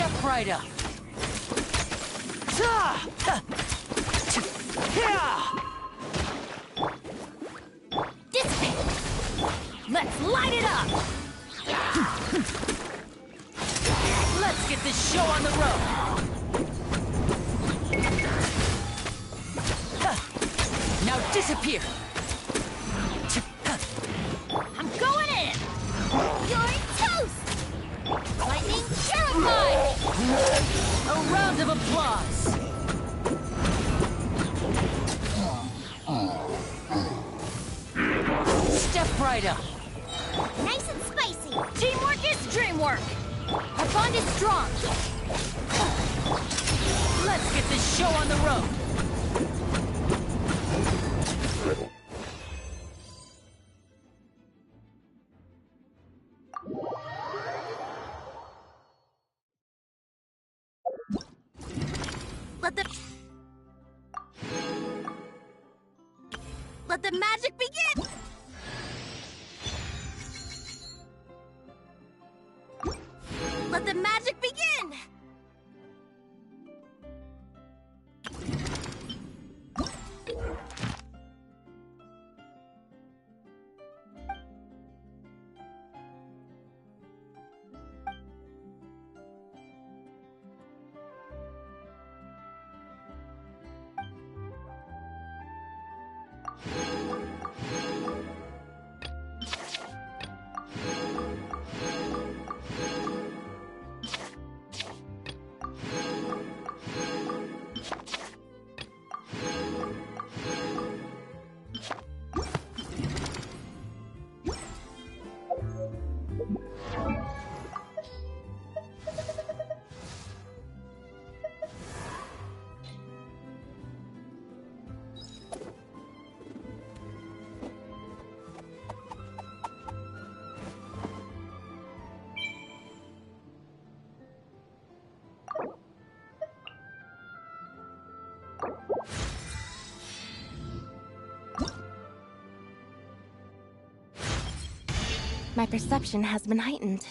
Step right up. Dissipate. Let's light it up. Let's get this show on the road. Now disappear. I'm going in. You're toast. Lightning purified. A round of applause. Step right up. Nice and spicy. Teamwork is dreamwork. Our bond is strong. Let's get this show on the road. Let the magic begin! Let the magic begin! My perception has been heightened.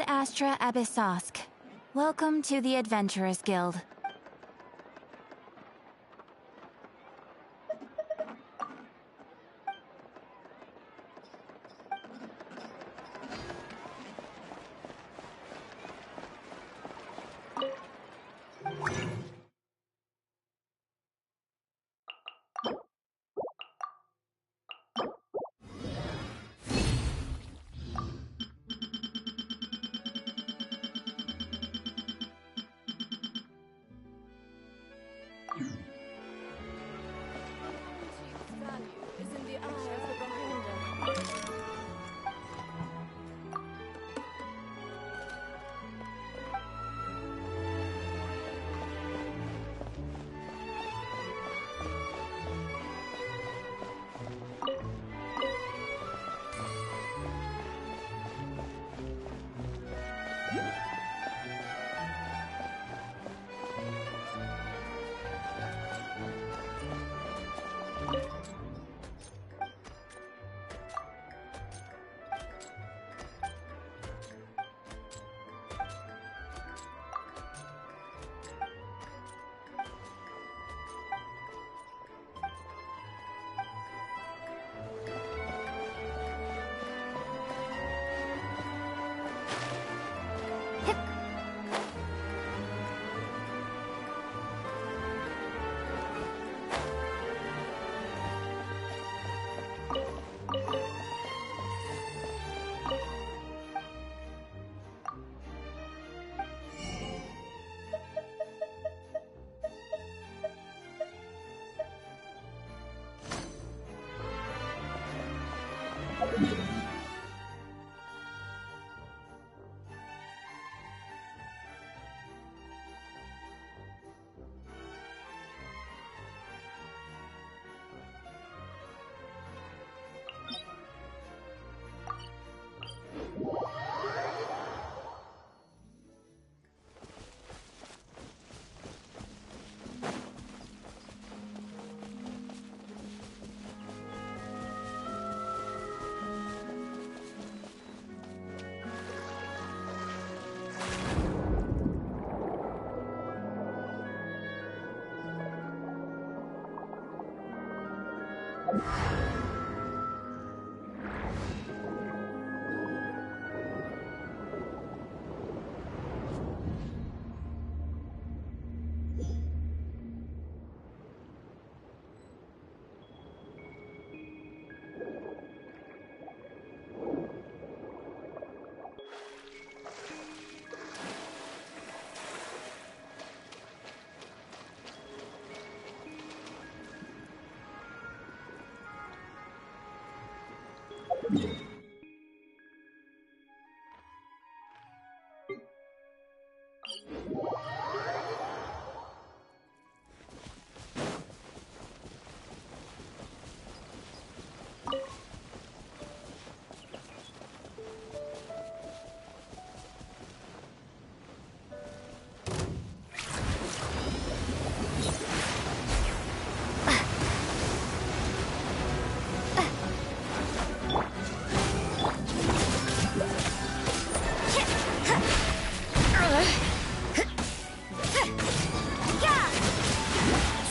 Astra Abyssosk. Welcome to the Adventurers Guild.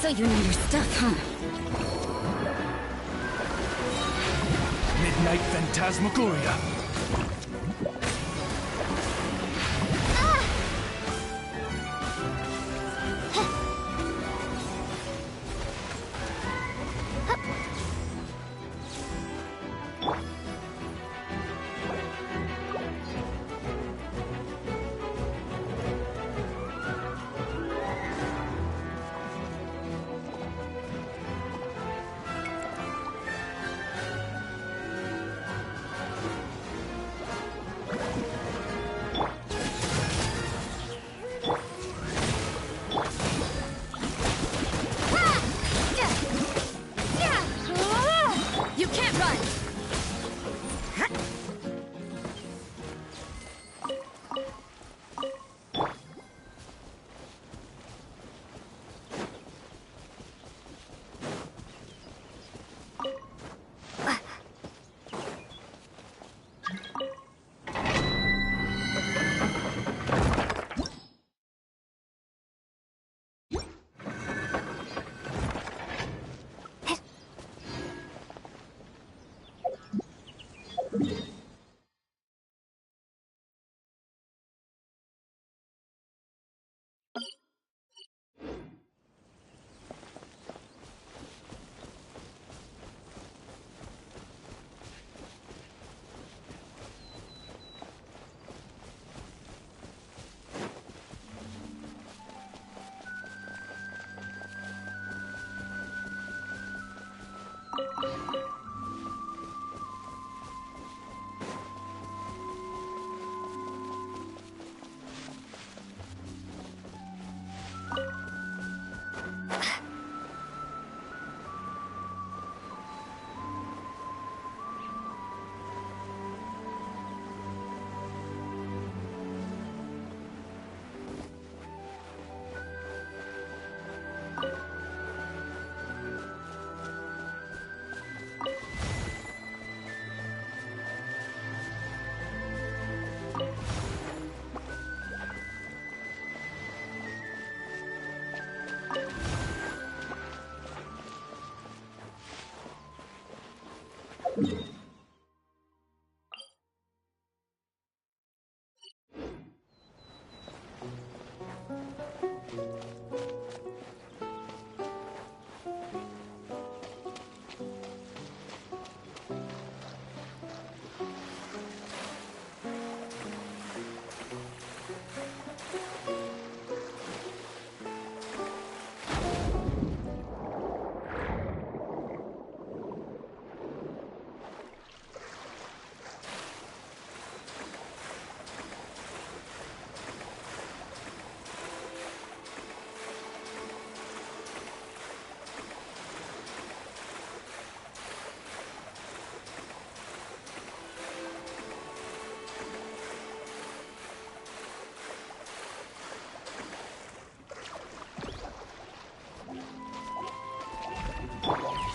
So you know your stuff, huh? Midnight Phantasmagoria.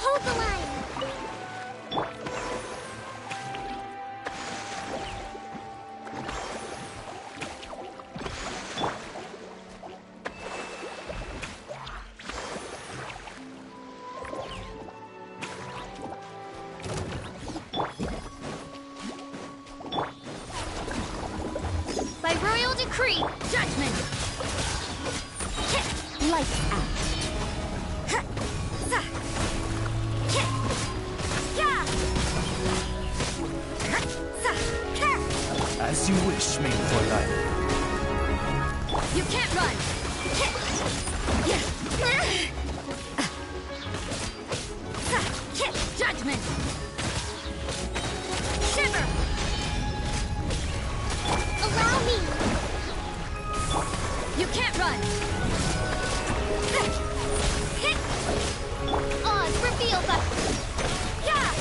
Hold the line! By royal decree, judgment! Lights out. As you wish, main Fontaine. You can't run! Judgment! Shiver! Allow me! You can't run! Oz, reveal the... Yeah!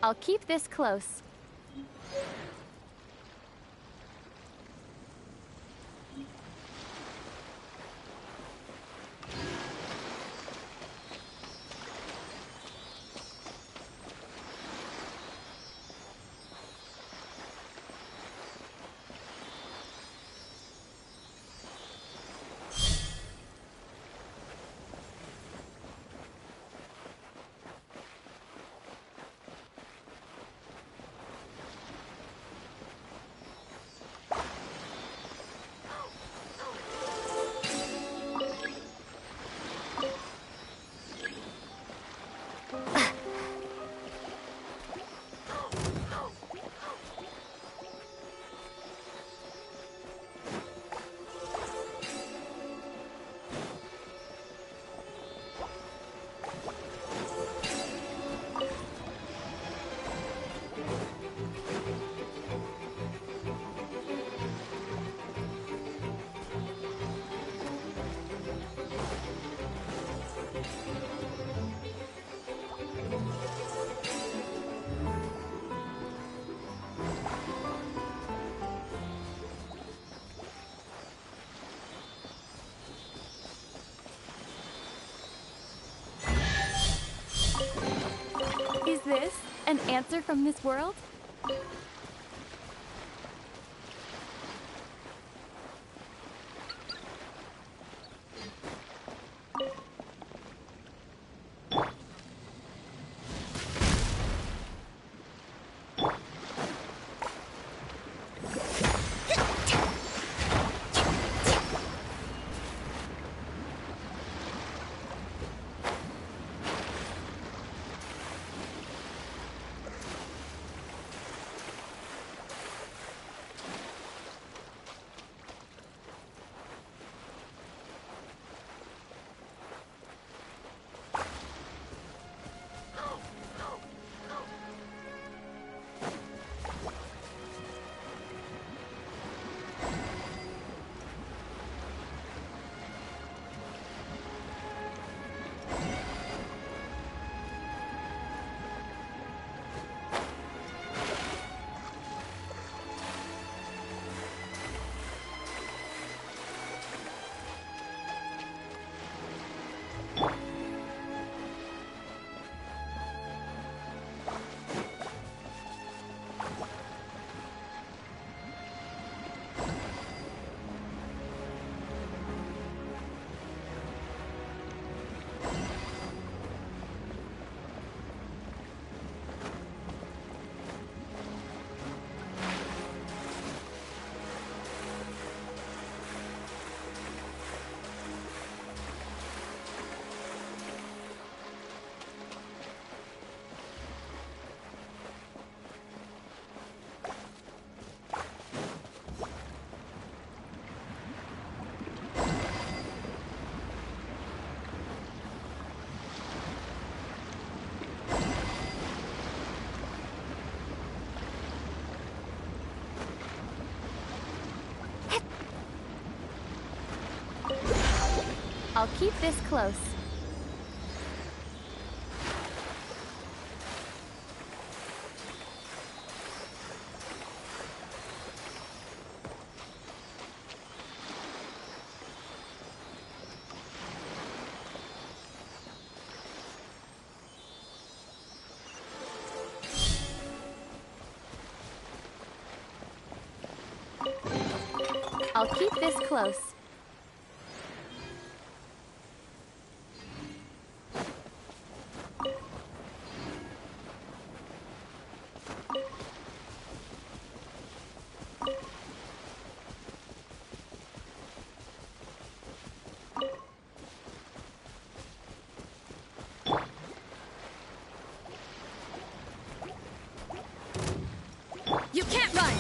I'll keep this close. Is this an answer from this world? I'll keep this close. I'll keep this close. You can't run!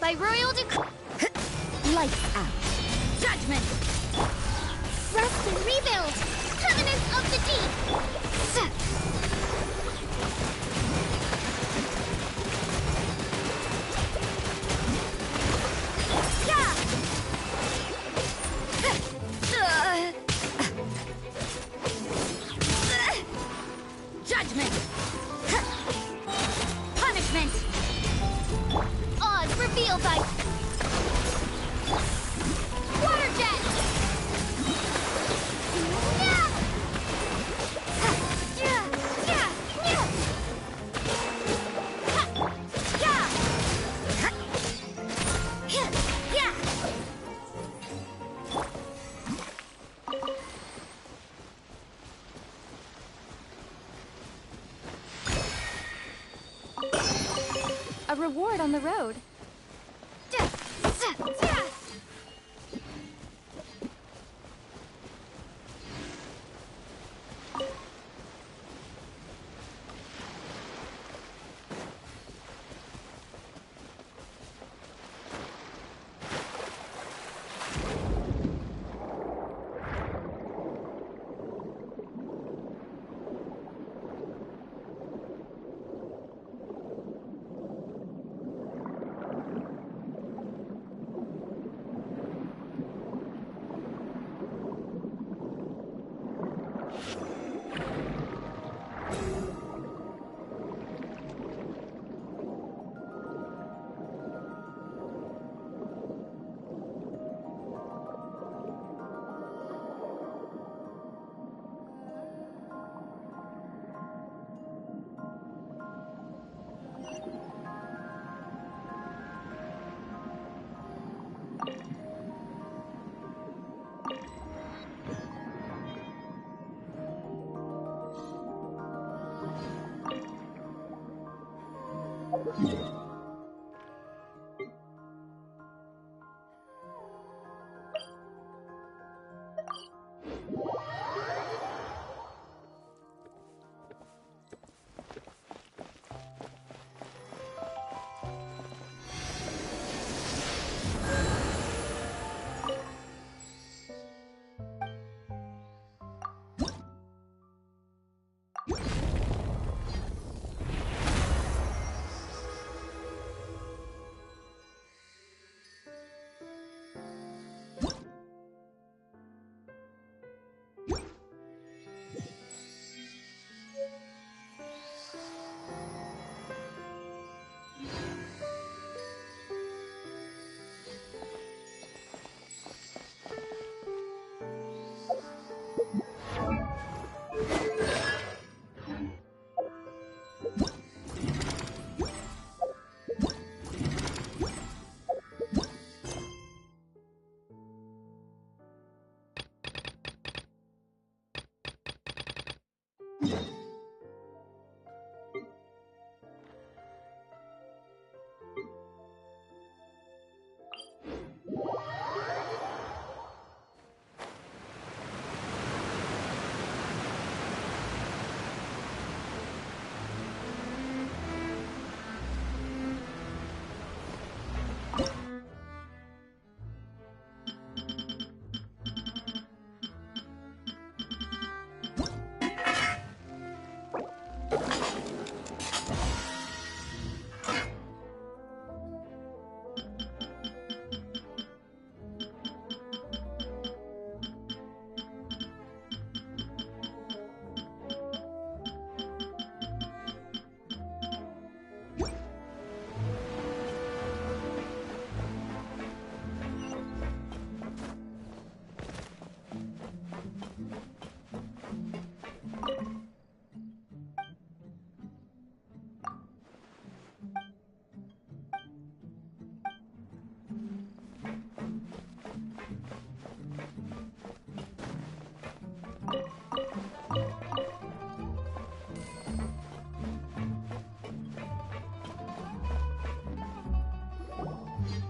By royal decree. Lights out. Judgment! Rest and rebuild! Covenant of the deep! Judgment! Punishment! Odds revealed by water jet! Yeah! Yeah! Yeah! Yeah! Yeah! Yeah! A reward on the road.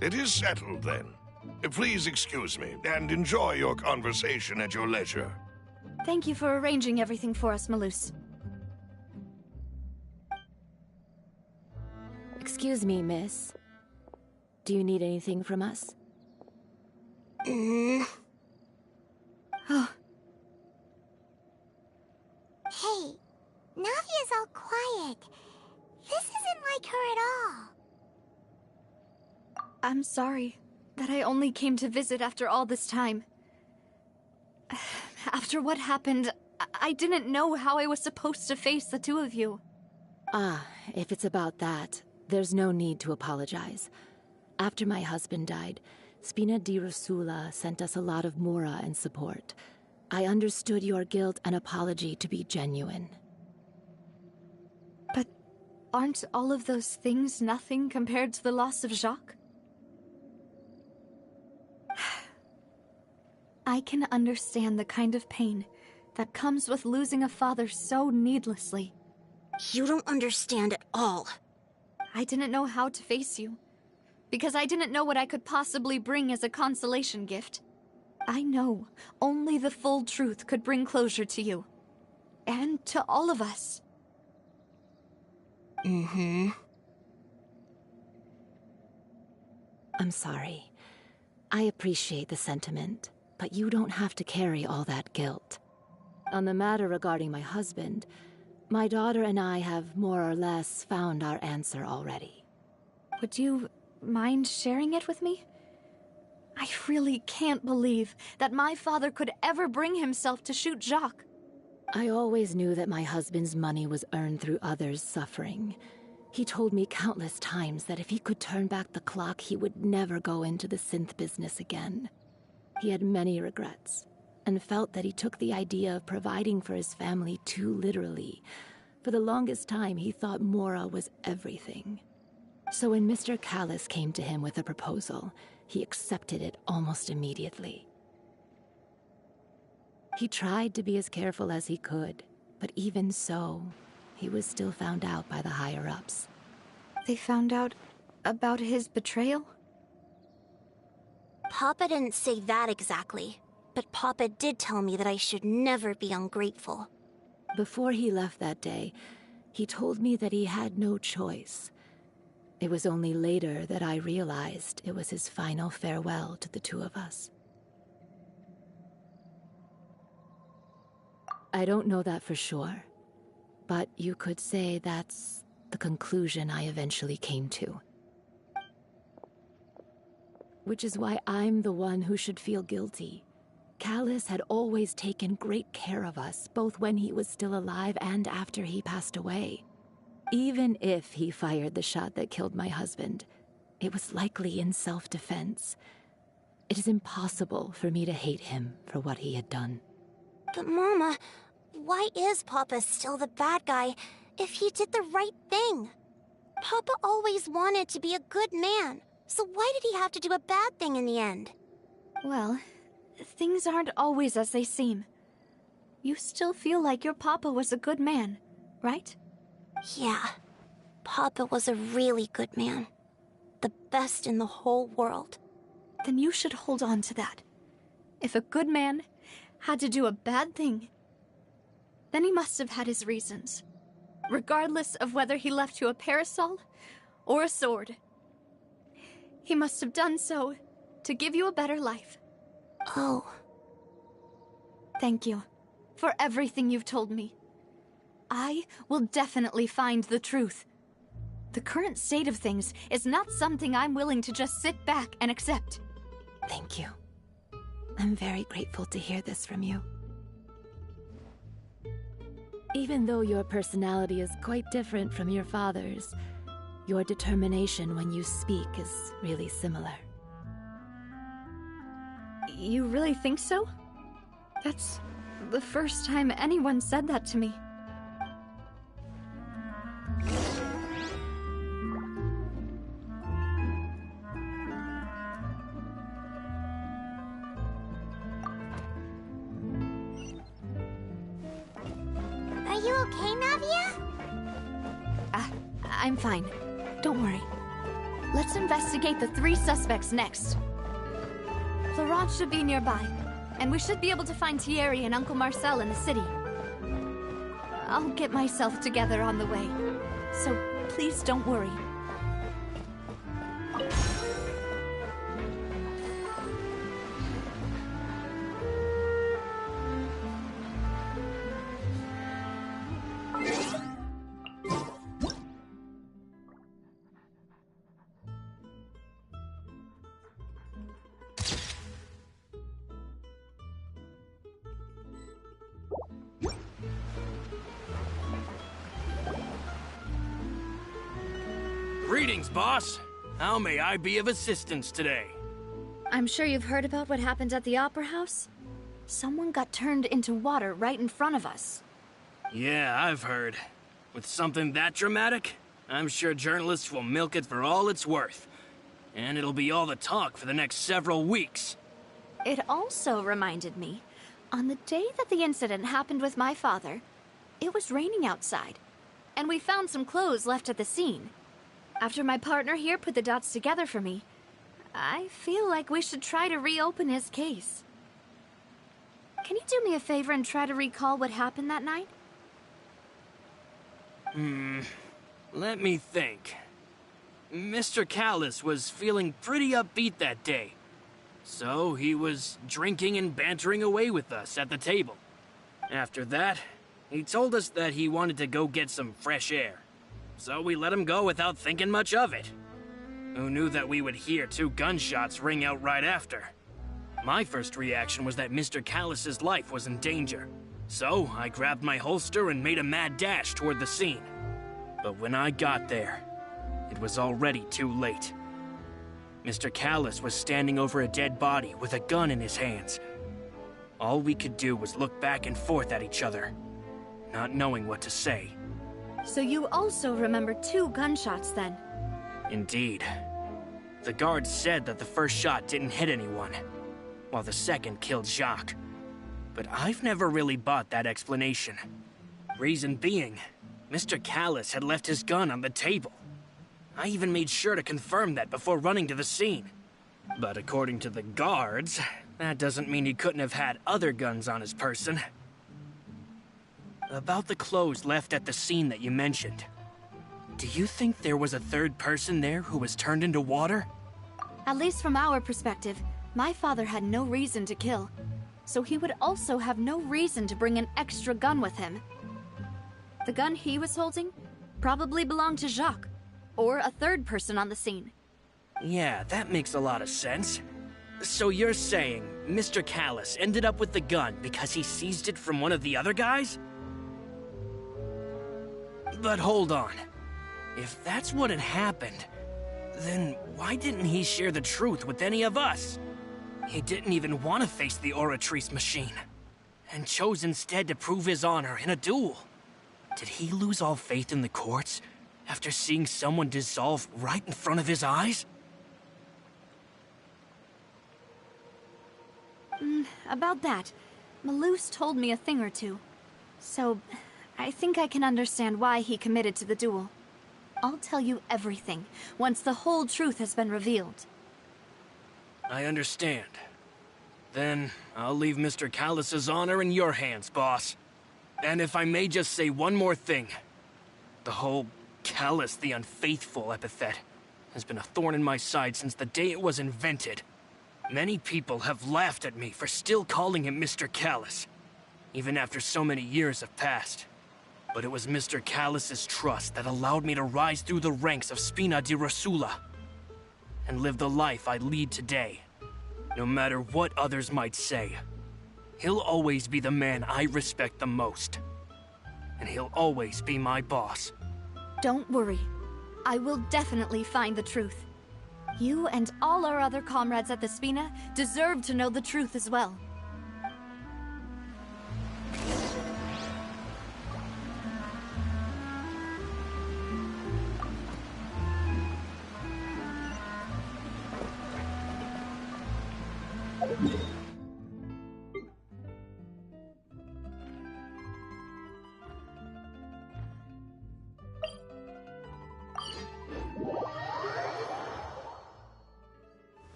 It is settled, then. Please excuse me, and enjoy your conversation at your leisure. Thank you for arranging everything for us, Malus. Excuse me, miss. Do you need anything from us? Oh. Hey, Navia's all quiet. This isn't like her at all. I'm sorry that I only came to visit after all this time. After what happened, I didn't know how I was supposed to face the two of you. Ah, if it's about that, there's no need to apologize. After my husband died, Spina di Rosula sent us a lot of mora and support. I understood your guilt and apology to be genuine. But aren't all of those things nothing compared to the loss of Jacques? I can understand the kind of pain that comes with losing a father so needlessly. You don't understand at all. I didn't know how to face you, because I didn't know what I could possibly bring as a consolation gift. I know only the full truth could bring closure to you. And to all of us. I'm sorry. I appreciate the sentiment, but you don't have to carry all that guilt. On the matter regarding my husband, my daughter and I have more or less found our answer already. Would you mind sharing it with me? I really can't believe that my father could ever bring himself to shoot Jacques. I always knew that my husband's money was earned through others' suffering. He told me countless times that if he could turn back the clock, he would never go into the synth business again. He had many regrets, and felt that he took the idea of providing for his family too literally. For the longest time, he thought Mora was everything. So when Mr. Callis came to him with a proposal, he accepted it almost immediately. He tried to be as careful as he could, but even so, he was still found out by the higher-ups. They found out about his betrayal? Papa didn't say that exactly, but Papa did tell me that I should never be ungrateful. Before he left that day, he told me that he had no choice. It was only later that I realized it was his final farewell to the two of us. I don't know that for sure, but you could say that's the conclusion I eventually came to. Which is why I'm the one who should feel guilty. Callis had always taken great care of us, both when he was still alive and after he passed away. Even if he fired the shot that killed my husband, it was likely in self-defense. It is impossible for me to hate him for what he had done. But Mama, why is Papa still the bad guy if he did the right thing? Papa always wanted to be a good man, so why did he have to do a bad thing in the end? Well, things aren't always as they seem. You still feel like your papa was a good man, right? Yeah, Papa was a really good man. The best in the whole world. Then you should hold on to that. If a good man had to do a bad thing, then he must have had his reasons. Regardless of whether he left you a parasol or a sword. He must have done so to give you a better life. Oh. Thank you for everything you've told me. I will definitely find the truth. The current state of things is not something I'm willing to just sit back and accept. Thank you. I'm very grateful to hear this from you. Even though your personality is quite different from your father's, your determination when you speak is really similar. You really think so? That's the first time anyone said that to me. Are you okay, Navia? I'm fine. Don't worry. Let's investigate the 3 suspects next. Florence should be nearby, and we should be able to find Thierry and Uncle Marcel in the city. I'll get myself together on the way, so please don't worry. Greetings, boss. How may I be of assistance today? I'm sure you've heard about what happened at the Opera House. Someone got turned into water right in front of us. Yeah, I've heard. With something that dramatic, I'm sure journalists will milk it for all it's worth. And it'll be all the talk for the next several weeks. It also reminded me, on the day that the incident happened with my father, it was raining outside, and we found some clothes left at the scene. After my partner here put the dots together for me, I feel like we should try to reopen his case. Can you do me a favor and try to recall what happened that night? Let me think. Mr. Callis was feeling pretty upbeat that day. So he was drinking and bantering away with us at the table. After that, he told us that he wanted to go get some fresh air. So we let him go without thinking much of it. Who knew that we would hear 2 gunshots ring out right after? My first reaction was that Mr. Callis's life was in danger. So I grabbed my holster and made a mad dash toward the scene. But when I got there, it was already too late. Mr. Callis was standing over a dead body with a gun in his hands. All we could do was look back and forth at each other, not knowing what to say. So you also remember 2 gunshots then? Indeed. The guards said that the first shot didn't hit anyone, while the second killed Jacques. But I've never really bought that explanation. Reason being, Mr. Callis had left his gun on the table. I even made sure to confirm that before running to the scene. But according to the guards, that doesn't mean he couldn't have had other guns on his person. About the clothes left at the scene that you mentioned, do you think there was a third person there who was turned into water? At least from our perspective, my father had no reason to kill. So he would also have no reason to bring an extra gun with him. The gun he was holding probably belonged to Jacques, or a third person on the scene. Yeah, that makes a lot of sense. So you're saying Mr. Callis ended up with the gun because he seized it from one of the other guys? But hold on. If that's what had happened, then why didn't he share the truth with any of us? He didn't even want to face the Oratrice machine, and chose instead to prove his honor in a duel. Did he lose all faith in the courts after seeing someone dissolve right in front of his eyes? About that, Malus told me a thing or two. So, I think I can understand why he committed to the duel. I'll tell you everything, once the whole truth has been revealed. I understand. Then, I'll leave Mr. Callis's honor in your hands, boss. And if I may just say one more thing. The whole Callis the Unfaithful epithet has been a thorn in my side since the day it was invented. Many people have laughed at me for still calling him Mr. Callis, even after so many years have passed. But it was Mr. Callis's trust that allowed me to rise through the ranks of Spina di Rosula and live the life I lead today. No matter what others might say, he'll always be the man I respect the most. And he'll always be my boss. Don't worry. I will definitely find the truth. You and all our other comrades at the Spina deserve to know the truth as well.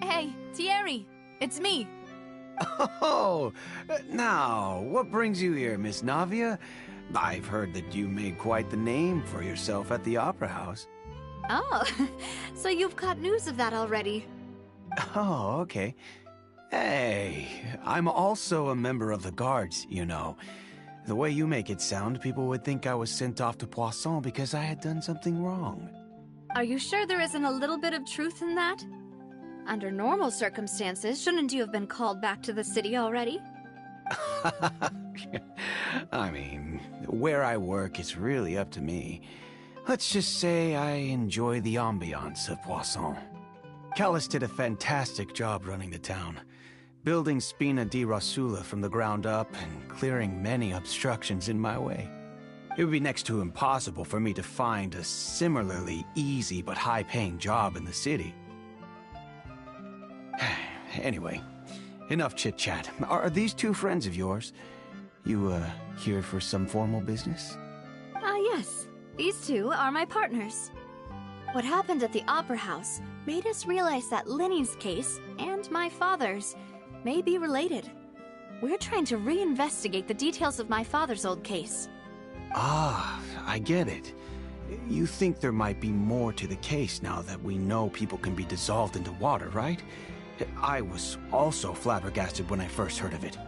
Hey, Thierry, it's me. Oh, now, what brings you here, Miss Navia? I've heard that you made quite the name for yourself at the Opera House. Oh, so you've got news of that already. Oh, okay. Hey, I'm also a member of the guards, you know. The way you make it sound, people would think I was sent off to Poisson because I had done something wrong. Are you sure there isn't a little bit of truth in that? Under normal circumstances, shouldn't you have been called back to the city already? I mean, where I work is really up to me. Let's just say I enjoy the ambiance of Poisson. Callis did a fantastic job running the town, building Spina di Rosula from the ground up and clearing many obstructions in my way. It would be next to impossible for me to find a similarly easy but high-paying job in the city. Anyway, enough chit-chat. Are these two friends of yours? You, here for some formal business? Yes. These two are my partners. What happened at the Opera House made us realize that Linny's case and my father's may be related. We're trying to reinvestigate the details of my father's old case. Ah, I get it. You think there might be more to the case now that we know people can be dissolved into water, right? I was also flabbergasted when I first heard of it.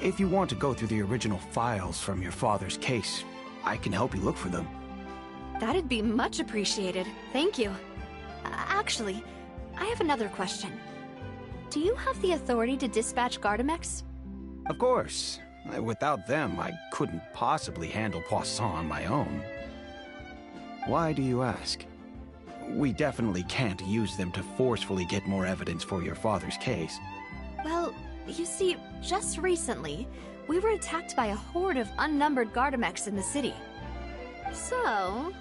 If you want to go through the original files from your father's case, I can help you look for them. That'd be much appreciated. Thank you. Actually, I have another question. Do you have the authority to dispatch Gardamex? Of course. Without them, I couldn't possibly handle Poisson on my own. Why do you ask? We definitely can't use them to forcefully get more evidence for your father's case. Well, you see, just recently, we were attacked by a horde of unnumbered Gardamex in the city. So,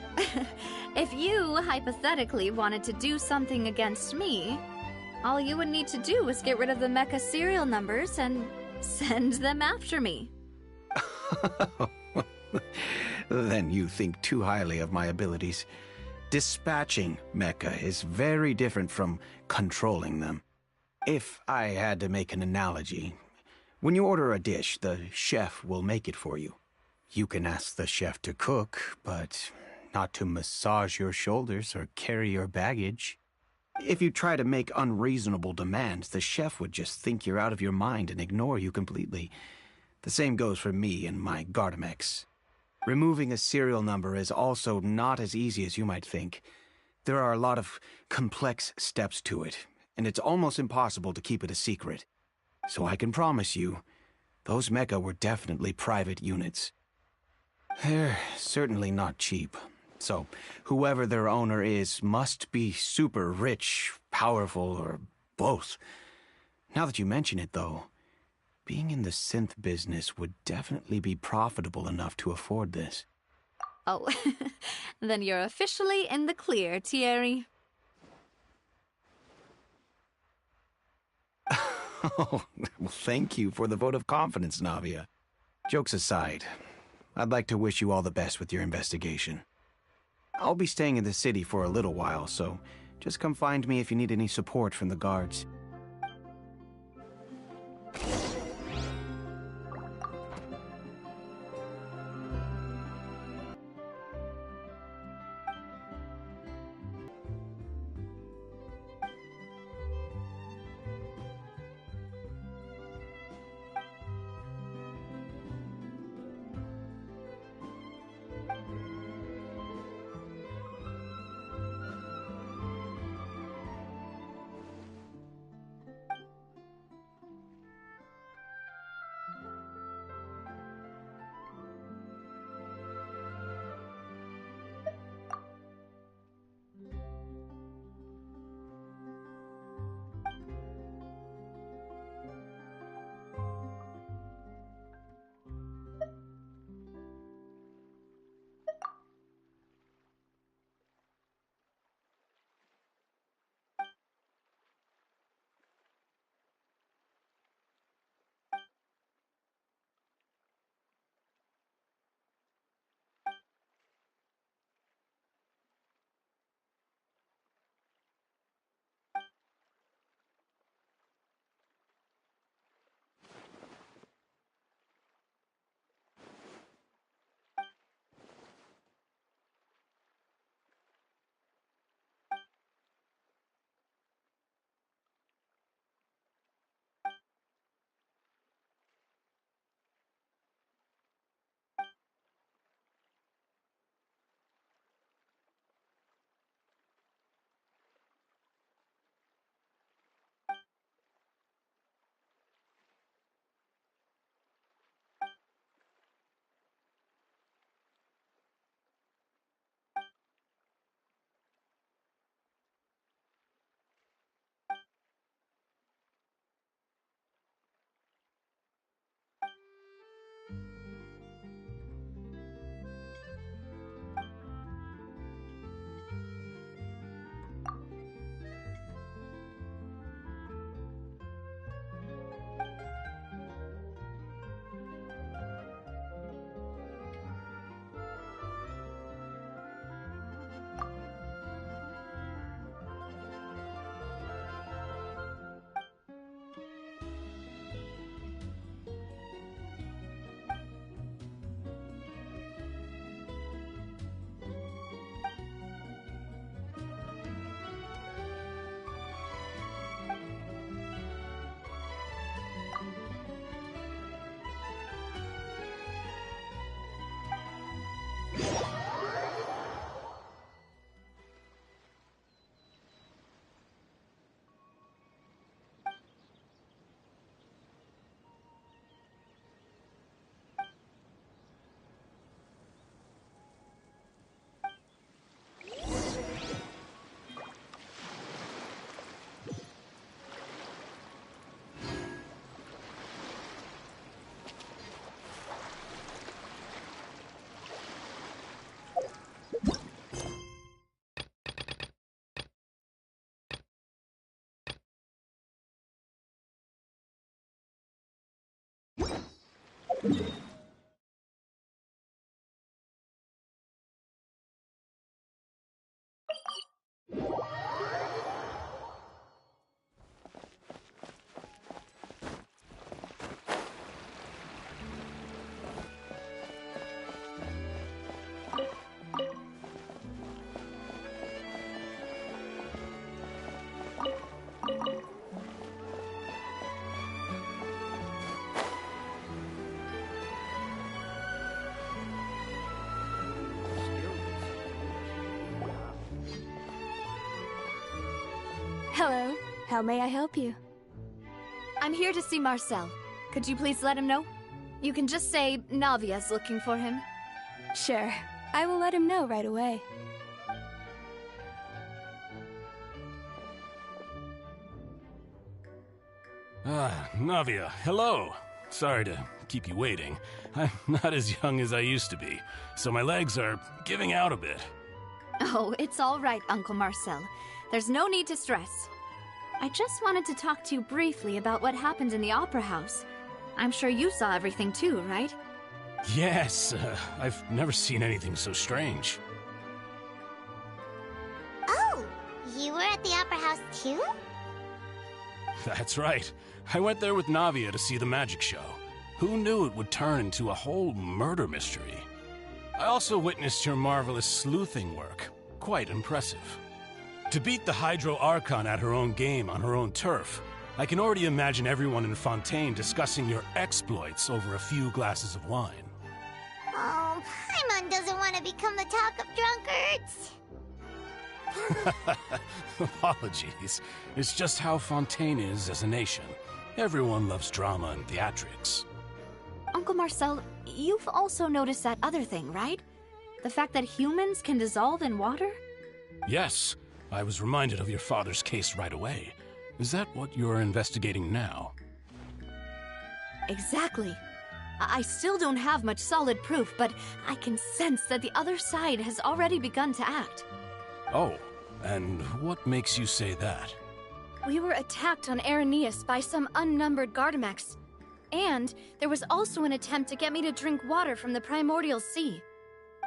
if you hypothetically wanted to do something against me, all you would need to do was get rid of the mecha serial numbers and send them after me. Then you think too highly of my abilities. Dispatching mecha is very different from controlling them. If I had to make an analogy, when you order a dish, the chef will make it for you. You can ask the chef to cook, but not to massage your shoulders or carry your baggage. If you try to make unreasonable demands, the chef would just think you're out of your mind and ignore you completely. The same goes for me and my Gardamex. Removing a serial number is also not as easy as you might think. There are a lot of complex steps to it, and it's almost impossible to keep it a secret. So I can promise you, those mecha were definitely private units. They're certainly not cheap. So, whoever their owner is must be super rich, powerful, or both. Now that you mention it, though, being in the synth business would definitely be profitable enough to afford this. Oh, then you're officially in the clear, Thierry. Oh, well, thank you for the vote of confidence, Navia. Jokes aside, I'd like to wish you all the best with your investigation. I'll be staying in the city for a little while, so just come find me if you need any support from the guards. Hello. How may I help you? I'm here to see Marcel. Could you please let him know? You can just say Navia's looking for him. Sure. I will let him know right away. Navia, hello. Sorry to keep you waiting. I'm not as young as I used to be, so my legs are giving out a bit. Oh, it's all right, Uncle Marcel. There's no need to stress. I just wanted to talk to you briefly about what happened in the Opera House. I'm sure you saw everything too, right? Yes, I've never seen anything so strange. Oh, you were at the Opera House too? That's right. I went there with Navia to see the magic show. Who knew it would turn into a whole murder mystery? I also witnessed your marvelous sleuthing work. Quite impressive. To beat the Hydro Archon at her own game on her own turf, I can already imagine everyone in Fontaine discussing your exploits over a few glasses of wine. Oh, Paimon doesn't want to become the talk of drunkards. Apologies. It's just how Fontaine is as a nation. Everyone loves drama and theatrics. Uncle Marcel, you've also noticed that other thing, right? The fact that humans can dissolve in water? Yes, I was reminded of your father's case right away. Is that what you're investigating now? Exactly. I still don't have much solid proof, but I can sense that the other side has already begun to act. Oh, and what makes you say that? We were attacked on Araneus by some unnumbered Gardamex. And there was also an attempt to get me to drink water from the primordial sea.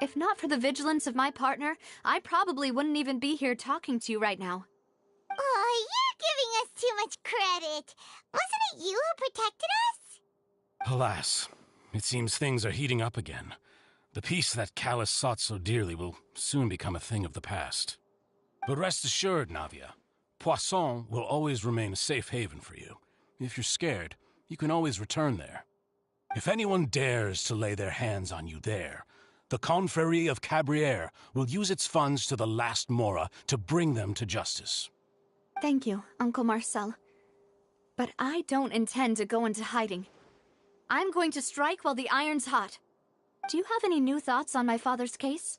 If not for the vigilance of my partner, I probably wouldn't even be here talking to you right now. Oh, you're giving us too much credit. Wasn't it you who protected us? Alas, it seems things are heating up again. The peace that Callus sought so dearly will soon become a thing of the past. But rest assured, Navia, Poisson will always remain a safe haven for you. If you're scared, you can always return there. If anyone dares to lay their hands on you there, the Confrérie of Cabrières will use its funds to the last Mora to bring them to justice. Thank you, Uncle Marcel. But I don't intend to go into hiding. I'm going to strike while the iron's hot. Do you have any new thoughts on my father's case?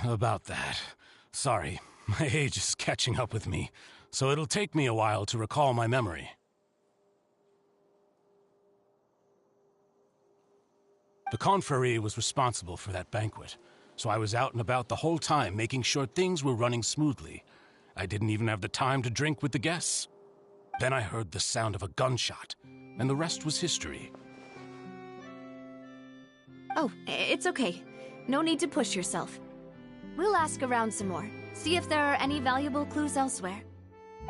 About that. Sorry, my age is catching up with me, so it'll take me a while to recall my memory. The Confrérie was responsible for that banquet, so I was out and about the whole time making sure things were running smoothly. I didn't even have the time to drink with the guests. Then I heard the sound of a gunshot, and the rest was history. Oh, it's okay. No need to push yourself. We'll ask around some more, see if there are any valuable clues elsewhere.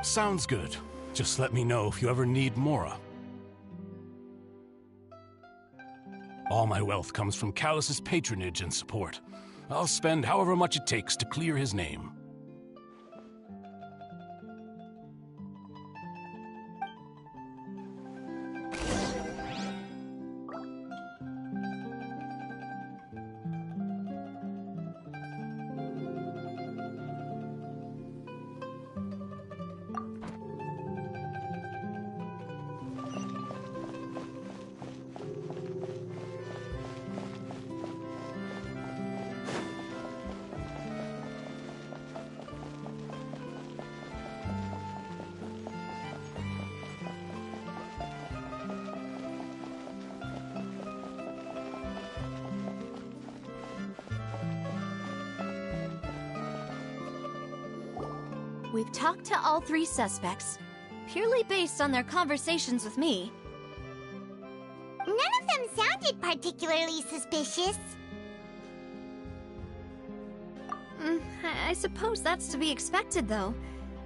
Sounds good. Just let me know if you ever need Mora. All my wealth comes from Callus's patronage and support. I'll spend however much it takes to clear his name. We've talked to all three suspects. purely based on their conversations with me. None of them sounded particularly suspicious. I suppose that's to be expected, though.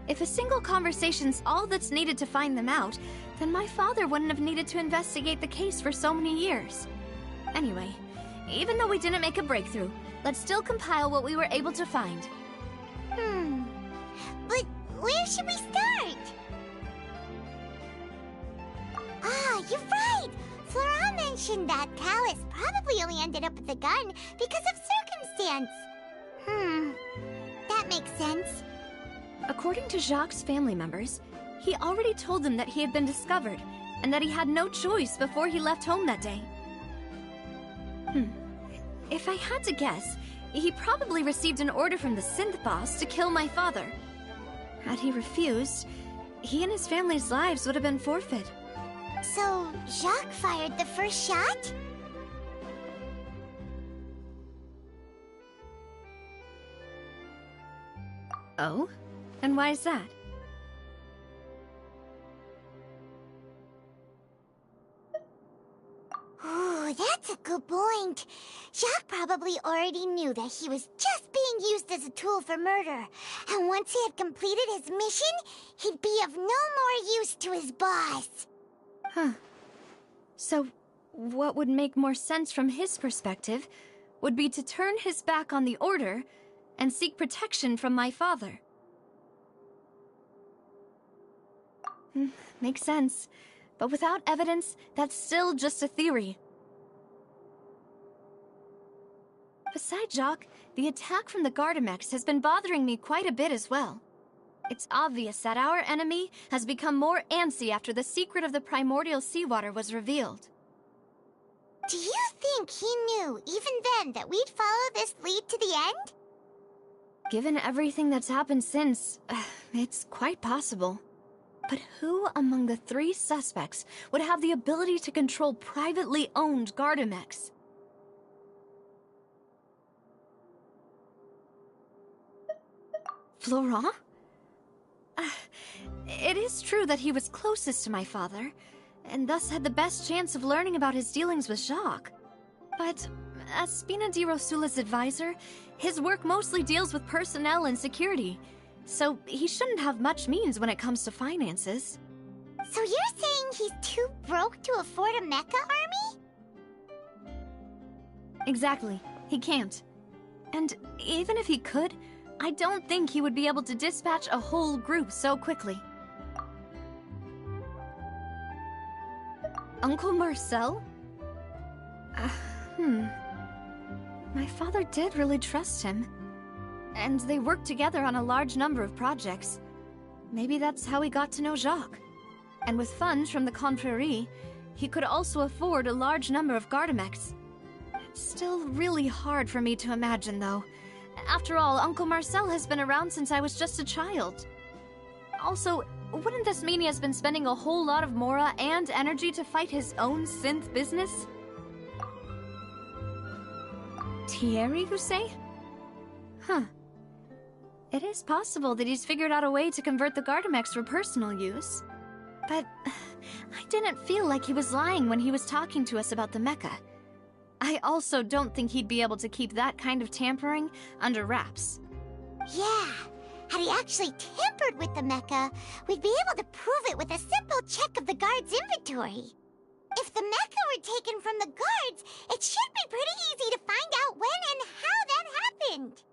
If a single conversation's all that's needed to find them out, then my father wouldn't have needed to investigate the case for so many years. Anyway, even though we didn't make a breakthrough, let's still compile what we were able to find. But where should we start? Ah, you're right! Flora mentioned that Callus probably only ended up with the gun because of circumstance. That makes sense. According to Jacques' family members, he already told them that he had been discovered, and that he had no choice before he left home that day. If I had to guess, he probably received an order from the synth boss to kill my father. Had he refused, he and his family's lives would have been forfeit. So, Jacques fired the first shot? Oh? And why is that? Ooh, that's a good point. Jacques probably already knew that he was just being used as a tool for murder. And once he had completed his mission, he'd be of no more use to his boss. Huh. So, what would make more sense from his perspective would be to turn his back on the Order and seek protection from my father. Makes sense. But without evidence, that's still just a theory. Besides Jacques, the attack from the Gardamex has been bothering me quite a bit as well. It's obvious that our enemy has become more antsy after the secret of the primordial seawater was revealed. Do you think he knew, even then, that we'd follow this lead to the end? Given everything that's happened since, it's quite possible. But who among the 3 suspects would have the ability to control privately owned Gardamex? Florent? It is true that he was closest to my father, and thus had the best chance of learning about his dealings with Jacques. But as Spina di Rosula's advisor, his work mostly deals with personnel and security, so he shouldn't have much means when it comes to finances. So you're saying he's too broke to afford a mecha army? Exactly. He can't. And even if he could, I don't think he would be able to dispatch a whole group so quickly. Uncle Marcel? My father did really trust him. And they worked together on a large number of projects. Maybe that's how he got to know Jacques. And with funds from the Confrérie, he could also afford a large number of Gardamex. It's still really hard for me to imagine, though. After all, Uncle Marcel has been around since I was just a child. Also, wouldn't this mean he has been spending a whole lot of mora and energy to fight his own synth business? Thierry, you say? Huh. It is possible that he's figured out a way to convert the Gardamex for personal use. But I didn't feel like he was lying when he was talking to us about the mecha. I also don't think he'd be able to keep that kind of tampering under wraps. Yeah, had he actually tampered with the mecha, we'd be able to prove it with a simple check of the guard's inventory. If the mecha were taken from the guards, it should be pretty easy to find out when and how that happened.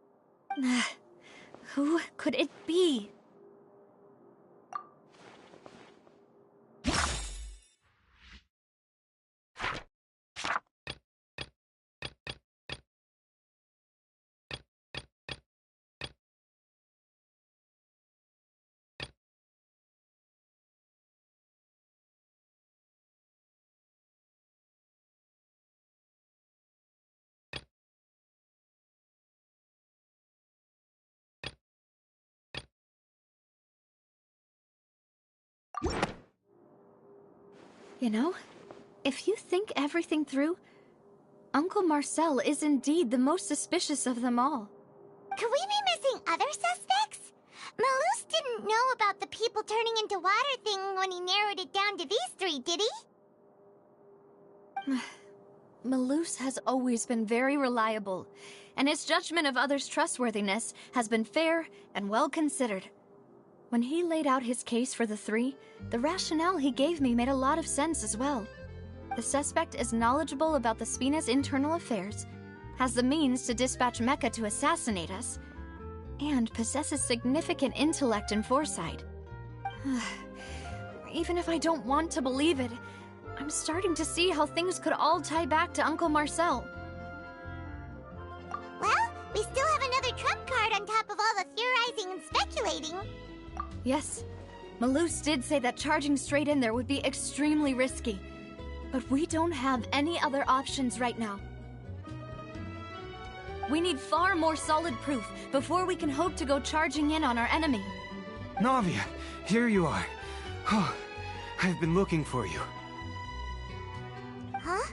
Who could it be? You know, if you think everything through, Uncle Marcel is indeed the most suspicious of them all. Could we be missing other suspects? Malus didn't know about the people turning into water thing when he narrowed it down to these three, did he? Malus has always been very reliable, and his judgment of others' trustworthiness has been fair and well considered. When he laid out his case for the three, the rationale he gave me made a lot of sense as well. The suspect is knowledgeable about the Spina's internal affairs, has the means to dispatch Mecha to assassinate us, and possesses significant intellect and foresight. Even if I don't want to believe it, I'm starting to see how things could all tie back to Uncle Marcel. Well, we still have another trump card on top of all the theorizing and speculating. Yes, Malus did say that charging straight in there would be extremely risky, but we don't have any other options right now. We need far more solid proof before we can hope to go charging in on our enemy. Navia, here you are. Oh, I've been looking for you. Huh?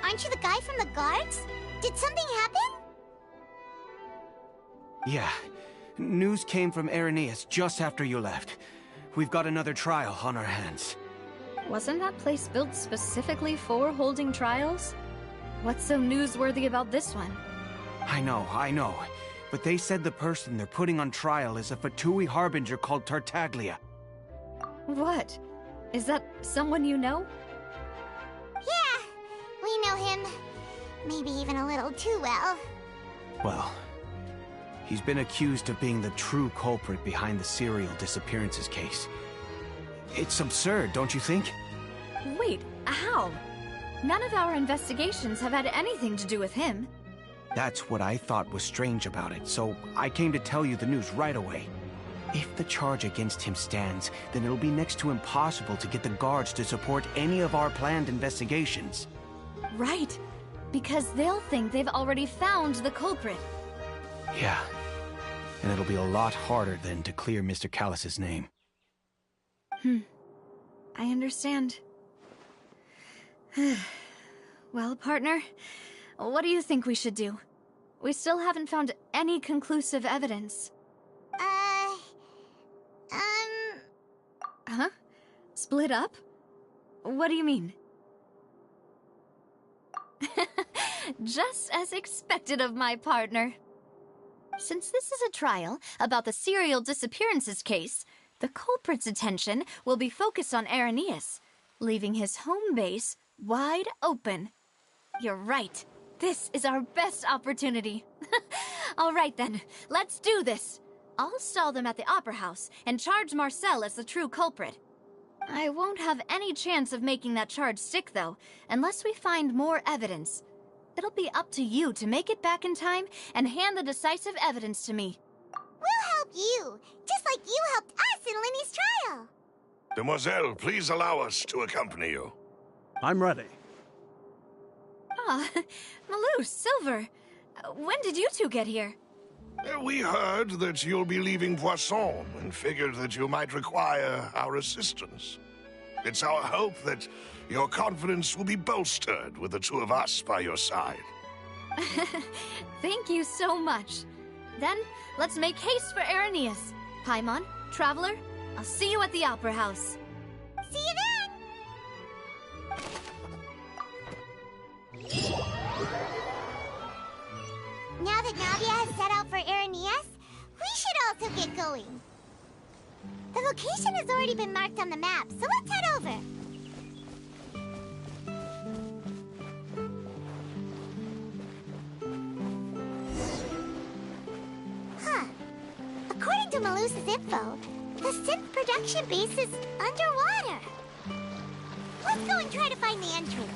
Aren't you the guy from the guards? Did something happen? Yeah. News came from Irenaeus just after you left. We've got another trial on our hands. Wasn't that place built specifically for holding trials? What's so newsworthy about this one? I know. But they said the person they're putting on trial is a Fatui harbinger called Tartaglia. What? Is that someone you know? Yeah, we know him. Maybe even a little too well. Well, he's been accused of being the true culprit behind the serial disappearances case. It's absurd, don't you think? Wait, how? None of our investigations have had anything to do with him. That's what I thought was strange about it, so I came to tell you the news right away. If the charge against him stands, then it'll be next to impossible to get the guards to support any of our planned investigations. Right, because they'll think they've already found the culprit. Yeah, and it'll be a lot harder then to clear Mr. Callus's name. I understand. Well, partner, what do you think we should do? We still haven't found any conclusive evidence. Huh? Split up? What do you mean? Just as expected of my partner. Since this is a trial about the serial disappearances case, the culprit's attention will be focused on Irenaeus, leaving his home base wide open. You're right. This is our best opportunity. All right then, let's do this. I'll stall them at the Opera House and charge Marcel as the true culprit. I won't have any chance of making that charge stick, though, unless we find more evidence. It'll be up to you to make it back in time and hand the decisive evidence to me. We'll help you, just like you helped us in Linny's trial. Demoiselle, please allow us to accompany you. I'm ready. Ah, Malus, Silver. When did you two get here? We heard that you'll be leaving Poisson and figured that you might require our assistance. It's our hope that your confidence will be bolstered with the two of us by your side. Thank you so much. Then, let's make haste for Irenaeus. Paimon, Traveler, I'll see you at the Opera House. See you then! Now that Navia has set out for Irenaeus, we should also get going. The location has already been marked on the map, so let's head over. Huh. According to Malus's info, the synth production base is underwater. Let's go and try to find the entrance.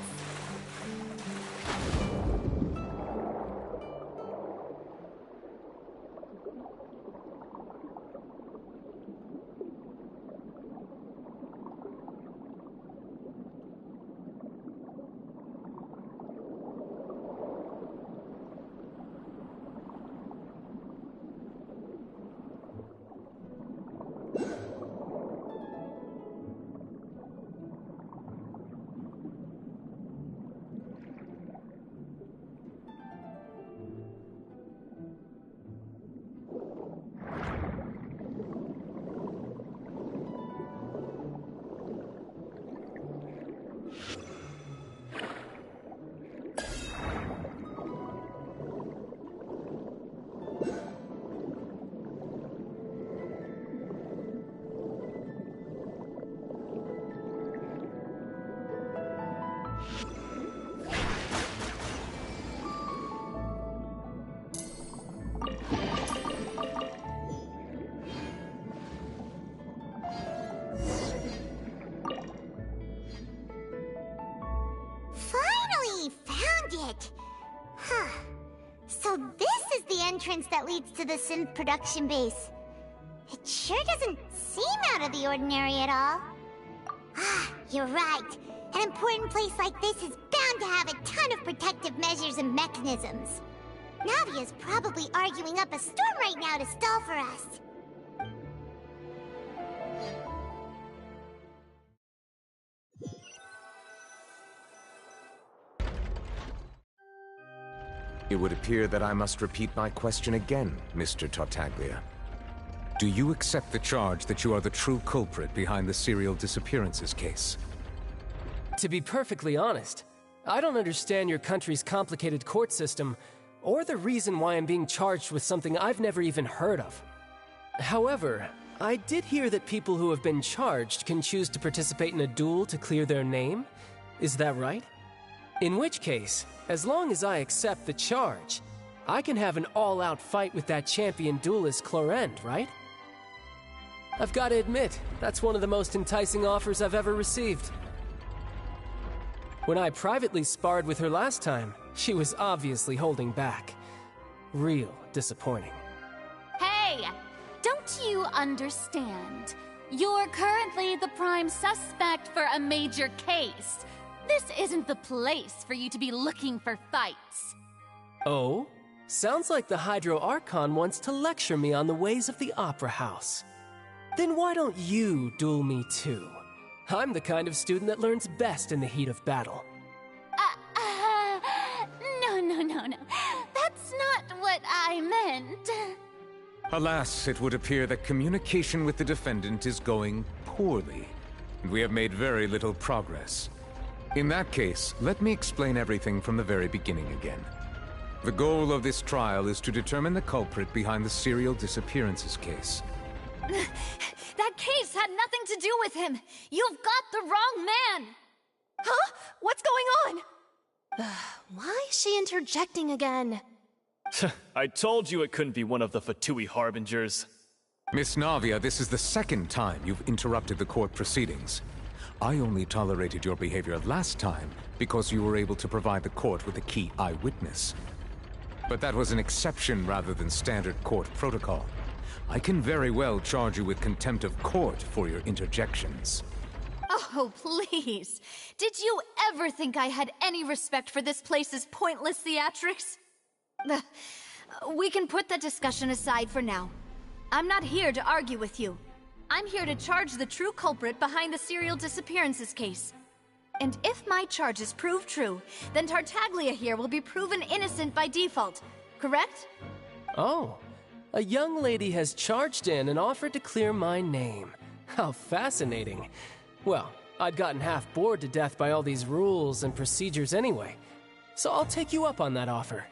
this is the entrance that leads to the synth production base. It sure doesn't seem out of the ordinary at all. Ah, you're right. An important place like this is bound to have a ton of protective measures and mechanisms. Navia's probably arguing up a storm right now to stall for us. It would appear that I must repeat my question again, Mr. Tartaglia. Do you accept the charge that you are the true culprit behind the serial disappearances case? To be perfectly honest, I don't understand your country's complicated court system, or the reason why I'm being charged with something I've never even heard of. However, I did hear that people who have been charged can choose to participate in a duel to clear their name. Is that right? In which case, as long as I accept the charge, I can have an all-out fight with that champion duelist Clorend, right? I've got to admit, that's one of the most enticing offers I've ever received. When I privately sparred with her last time, she was obviously holding back. Real disappointing. Hey! Don't you understand? You're currently the prime suspect for a major case. This isn't the place for you to be looking for fights. Oh? Sounds like the Hydro Archon wants to lecture me on the ways of the Opera House. Then why don't you duel me too? I'm the kind of student that learns best in the heat of battle. No. That's not what I meant. Alas, it would appear that communication with the defendant is going poorly, and we have made very little progress. In that case, let me explain everything from the very beginning again. The goal of this trial is to determine the culprit behind the serial disappearances case. That case had nothing to do with him. You've got the wrong man. Huh? What's going on? Why is she interjecting again? I told you it couldn't be one of the Fatui Harbingers. Miss Navia, this is the second time you've interrupted the court proceedings. I only tolerated your behavior last time because you were able to provide the court with a key eyewitness. But that was an exception rather than standard court protocol. I can very well charge you with contempt of court for your interjections. Oh, please. Did you ever think I had any respect for this place's pointless theatrics? We can put that discussion aside for now. I'm not here to argue with you. I'm here to charge the true culprit behind the serial disappearances case. And if my charges prove true, then Tartaglia here will be proven innocent by default, correct? Oh, a young lady has charged in and offered to clear my name. How fascinating. Well, I'd gotten half bored to death by all these rules and procedures anyway, so I'll take you up on that offer.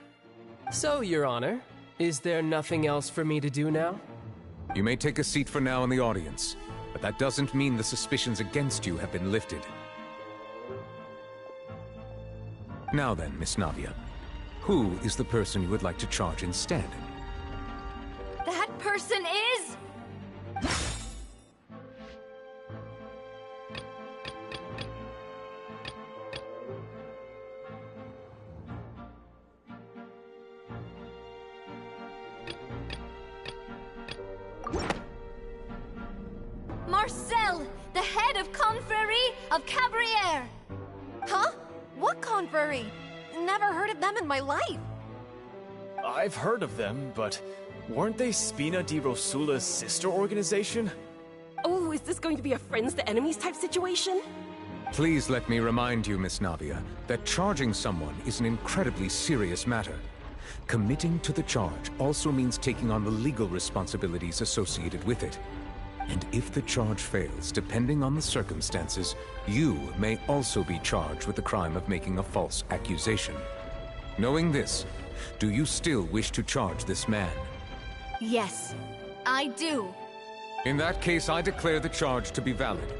So, Your Honor, is there nothing else for me to do now? You may take a seat for now in the audience, but that doesn't mean the suspicions against you have been lifted. Now then, Miss Navia, who is the person you would like to charge instead? That person is... Marcel, the head of Confrérie of Cabrières. Huh? What confrérie? Never heard of them in my life. I've heard of them, but weren't they Spina di Rosula's sister organization? Oh, is this going to be a friends to enemies type situation? Please let me remind you, Miss Navia, that charging someone is an incredibly serious matter. Committing to the charge also means taking on the legal responsibilities associated with it. And if the charge fails, depending on the circumstances, you may also be charged with the crime of making a false accusation. Knowing this, do you still wish to charge this man? Yes, I do. In that case, I declare the charge to be valid.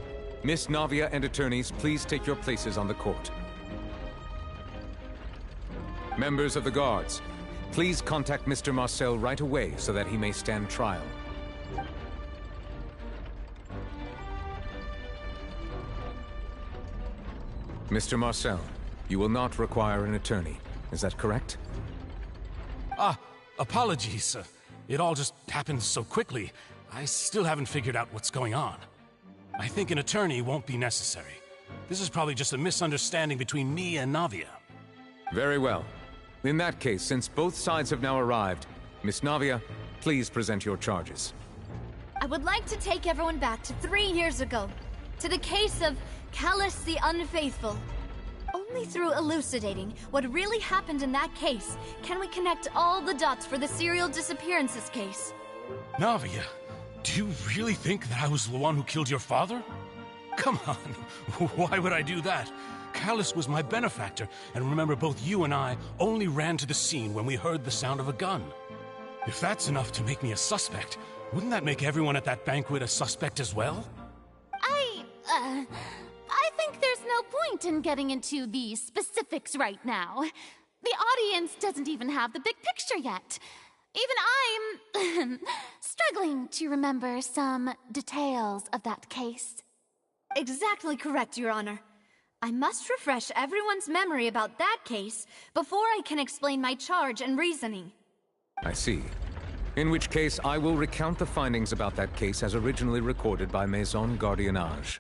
Miss Navia and attorneys, please take your places on the court. Members of the guards, please contact Mr. Marcel right away so that he may stand trial. Mr. Marcel, you will not require an attorney. Is that correct? Apologies. It all just happened so quickly. I still haven't figured out what's going on. I think an attorney won't be necessary. This is probably just a misunderstanding between me and Navia. Very well. In that case, since both sides have now arrived, Miss Navia, please present your charges. I would like to take everyone back to 3 years ago, to the case of Callus the Unfaithful. Only through elucidating what really happened in that case can we connect all the dots for the serial disappearances case. Navia, do you really think that I was the one who killed your father? Come on, why would I do that? Callus was my benefactor, and remember, both you and I only ran to the scene when we heard the sound of a gun. If that's enough to make me a suspect, wouldn't that make everyone at that banquet a suspect as well? I think there's no point in getting into the specifics right now. The audience doesn't even have the big picture yet. Even I'm struggling to remember some details of that case. Exactly correct, Your Honor. I must refresh everyone's memory about that case before I can explain my charge and reasoning. I see. In which case, I will recount the findings about that case as originally recorded by Maison Gardiennage.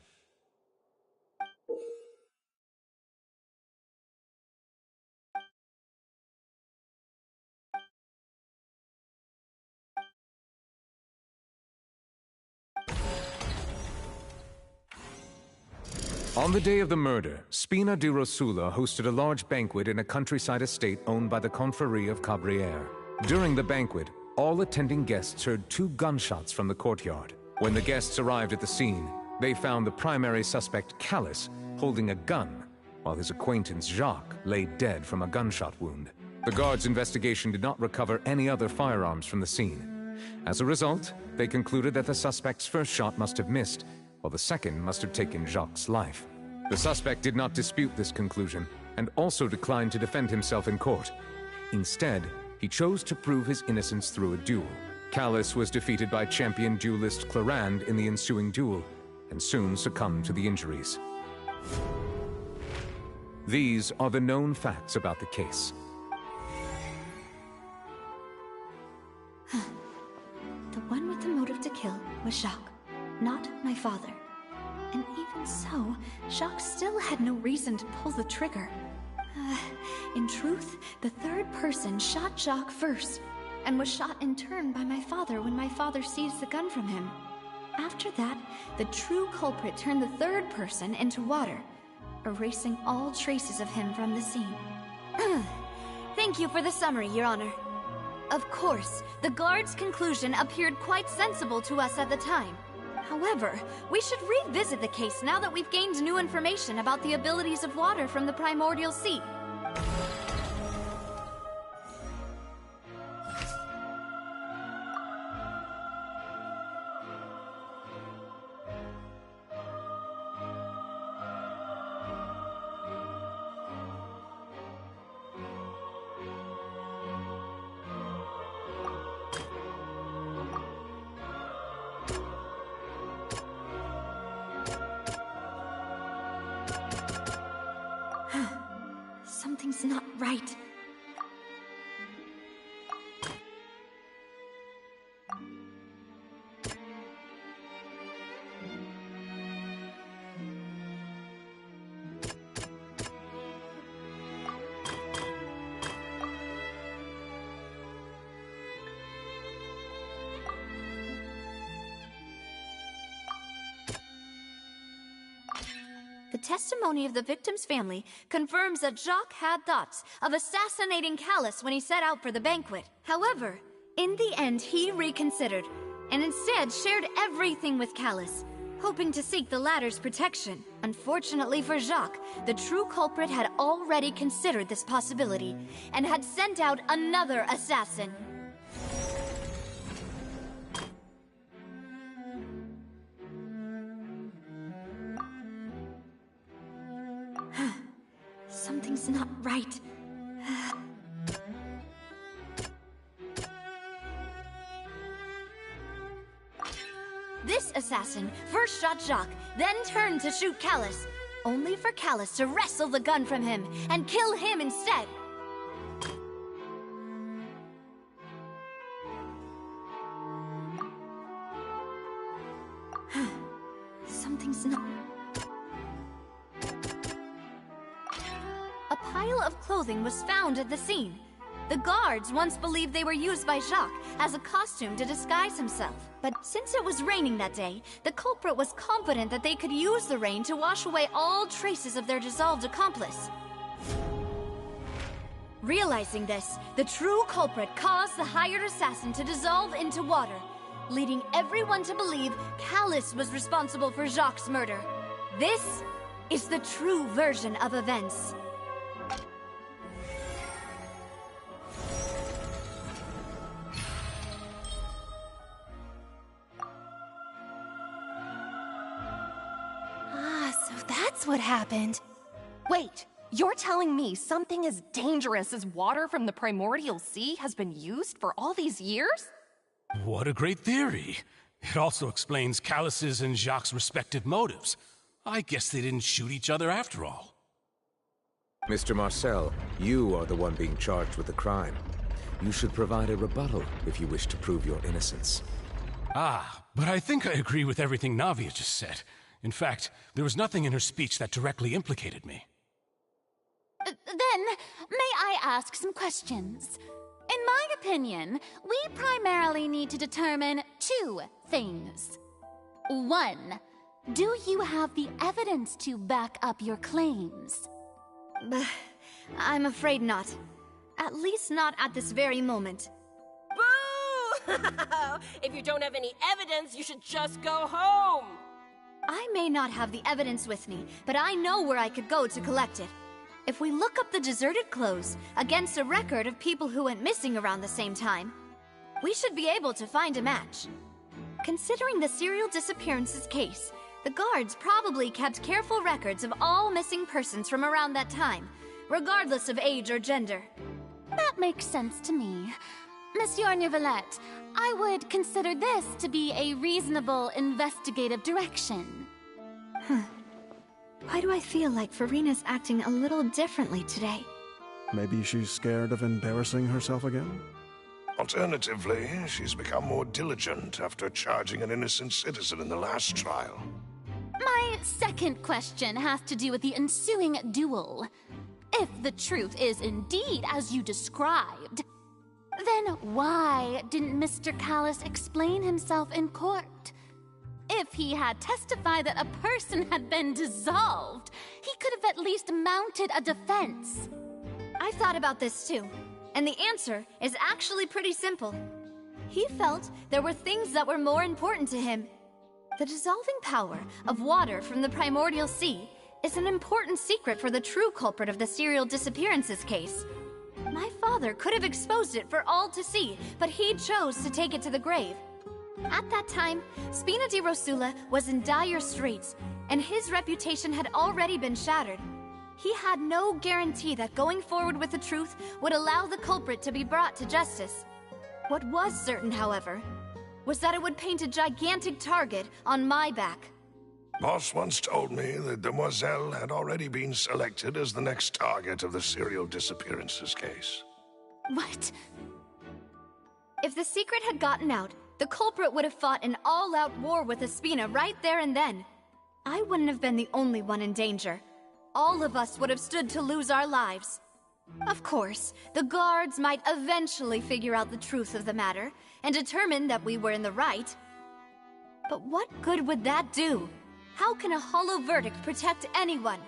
On the day of the murder, Spina di Rosula hosted a large banquet in a countryside estate owned by the Confrérie of Cabrières. During the banquet, all attending guests heard 2 gunshots from the courtyard. When the guests arrived at the scene, they found the primary suspect, Callus, holding a gun, while his acquaintance, Jacques, lay dead from a gunshot wound. The guards' investigation did not recover any other firearms from the scene. As a result, they concluded that the suspect's first shot must have missed, while the second must have taken Jacques' life. The suspect did not dispute this conclusion, and also declined to defend himself in court. Instead, he chose to prove his innocence through a duel. Callus was defeated by champion duelist Clarande in the ensuing duel, and soon succumbed to the injuries. These are the known facts about the case. The one with the motive to kill was Jacques, not my father. And even so, Jacques still had no reason to pull the trigger. In truth, the third person shot Jacques first, and was shot in turn by my father when my father seized the gun from him. After that, the true culprit turned the third person into water, erasing all traces of him from the scene. Thank you for the summary, Your Honor. Of course, the guard's conclusion appeared quite sensible to us at the time. However, we should revisit the case now that we've gained new information about the abilities of water from the primordial sea. Something's not right. The testimony of the victim's family confirms that Jacques had thoughts of assassinating Callus when he set out for the banquet. However, in the end, he reconsidered, and instead shared everything with Callus, hoping to seek the latter's protection. Unfortunately for Jacques, the true culprit had already considered this possibility, and had sent out another assassin. Something's not right. This assassin first shot Jacques, then turned to shoot Callus, only for Callus to wrestle the gun from him and kill him instead. Something's not... A pile of clothing was found at the scene. The guards once believed they were used by Jacques as a costume to disguise himself. But since it was raining that day, the culprit was confident that they could use the rain to wash away all traces of their dissolved accomplice. Realizing this, the true culprit caused the hired assassin to dissolve into water, leading everyone to believe Callus was responsible for Jacques' murder. This is the true version of events. So that's what happened. Wait, you're telling me something as dangerous as water from the primordial sea has been used for all these years? What a great theory. It also explains Callus's and Jacques' respective motives. I guess they didn't shoot each other after all. Mr. Marcel, you are the one being charged with the crime. You should provide a rebuttal if you wish to prove your innocence. But I think I agree with everything Navia just said. In fact, there was nothing in her speech that directly implicated me. Then, may I ask some questions? In my opinion, we primarily need to determine two things. One, do you have the evidence to back up your claims? I'm afraid not. At least not at this very moment. Boo! If you don't have any evidence, you should just go home! I may not have the evidence with me, but I know where I could go to collect it. If we look up the deserted clothes against a record of people who went missing around the same time, we should be able to find a match. Considering the serial disappearances case, the guards probably kept careful records of all missing persons from around that time, regardless of age or gender. That makes sense to me. Monsieur Neuvillette, I would consider this to be a reasonable investigative direction. Why do I feel like Farina's acting a little differently today? Maybe she's scared of embarrassing herself again? Alternatively, she's become more diligent after charging an innocent citizen in the last trial. My second question has to do with the ensuing duel. If the truth is indeed as you described, then why didn't Mr. Callus explain himself in court? If he had testified that a person had been dissolved, he could have at least mounted a defense. I've thought about this too, and the answer is actually pretty simple. He felt there were things that were more important to him. The dissolving power of water from the primordial sea is an important secret for the true culprit of the serial disappearances case. My father could have exposed it for all to see, but he chose to take it to the grave. At that time, Spina di Rosula was in dire straits, and his reputation had already been shattered. He had no guarantee that going forward with the truth would allow the culprit to be brought to justice. What was certain, however, was that it would paint a gigantic target on my back. Boss once told me that Demoiselle had already been selected as the next target of the serial disappearances case. What? If the secret had gotten out, the culprit would have fought an all-out war with Espina right there and then. I wouldn't have been the only one in danger. All of us would have stood to lose our lives. Of course, the guards might eventually figure out the truth of the matter and determine that we were in the right. But what good would that do? How can a hollow verdict protect anyone?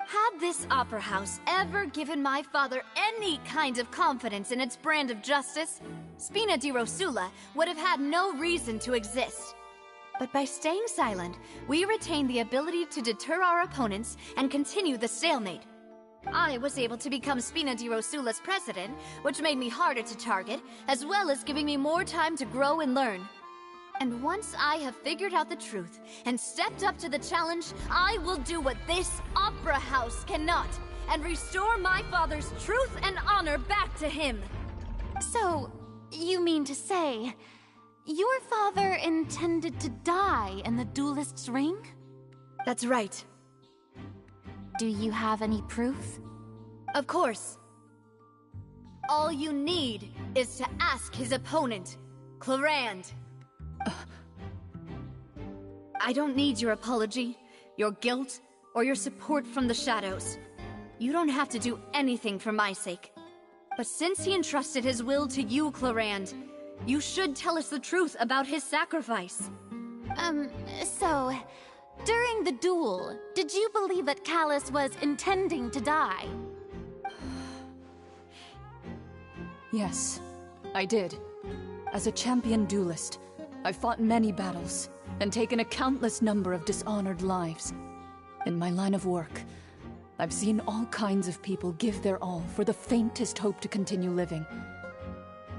Had this opera house ever given my father any kind of confidence in its brand of justice, Spina di Rosula would have had no reason to exist. But by staying silent, we retained the ability to deter our opponents and continue the stalemate. I was able to become Spina di Rosula's president, which made me harder to target, as well as giving me more time to grow and learn. And once I have figured out the truth and stepped up to the challenge, I will do what this opera house cannot, and restore my father's truth and honor back to him. So, you mean to say, your father intended to die in the duelist's ring? That's right. Do you have any proof? Of course. All you need is to ask his opponent, Clarand. I don't need your apology, your guilt, or your support from the shadows. You don't have to do anything for my sake. But since he entrusted his will to you, Clorand, you should tell us the truth about his sacrifice. So, during the duel, did you believe that Callus was intending to die? Yes, I did. As a champion duelist, I've fought many battles and taken a countless number of dishonored lives. In my line of work, I've seen all kinds of people give their all for the faintest hope to continue living.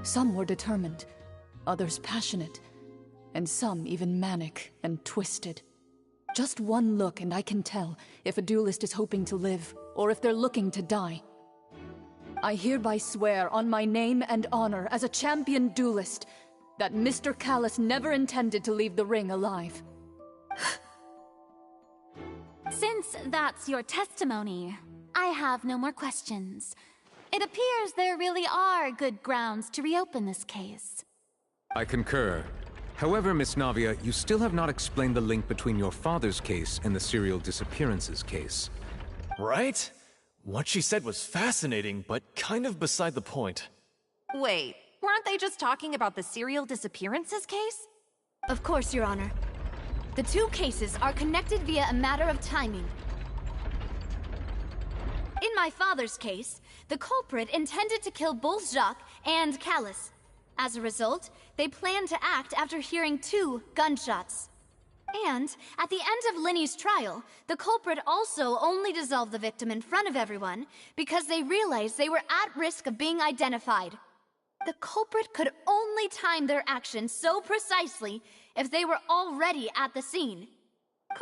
Some were determined, others passionate, and some even manic and twisted. Just one look and I can tell if a duelist is hoping to live or if they're looking to die. I hereby swear on my name and honor as a champion duelist that Mr. Callus never intended to leave the ring alive. Since that's your testimony, I have no more questions. It appears there really are good grounds to reopen this case. I concur. However, Miss Navia, you still have not explained the link between your father's case and the serial disappearances case. Right? What she said was fascinating, but kind of beside the point. Wait, weren't they just talking about the serial disappearances case? Of course, Your Honor. The two cases are connected via a matter of timing. In my father's case, the culprit intended to kill both Jacques and Callus. As a result, they planned to act after hearing 2 gunshots. And, at the end of Linny's trial, the culprit also only dissolved the victim in front of everyone because they realized they were at risk of being identified. The culprit could only time their actions so precisely if they were already at the scene.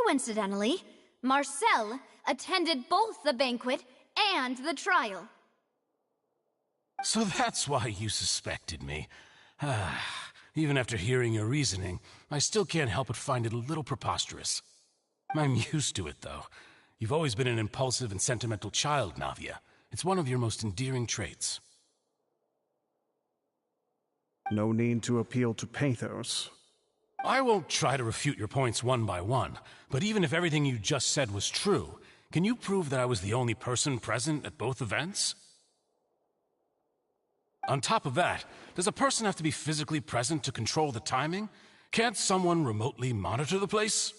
Coincidentally, Marcel attended both the banquet and the trial. So that's why you suspected me. Even after hearing your reasoning, I still can't help but find it a little preposterous. I'm used to it, though. You've always been an impulsive and sentimental child, Navia. It's one of your most endearing traits. No need to appeal to pathos. I won't try to refute your points one by one, but even if everything you just said was true, can you prove that I was the only person present at both events? On top of that, does a person have to be physically present to control the timing? Can't someone remotely monitor the place?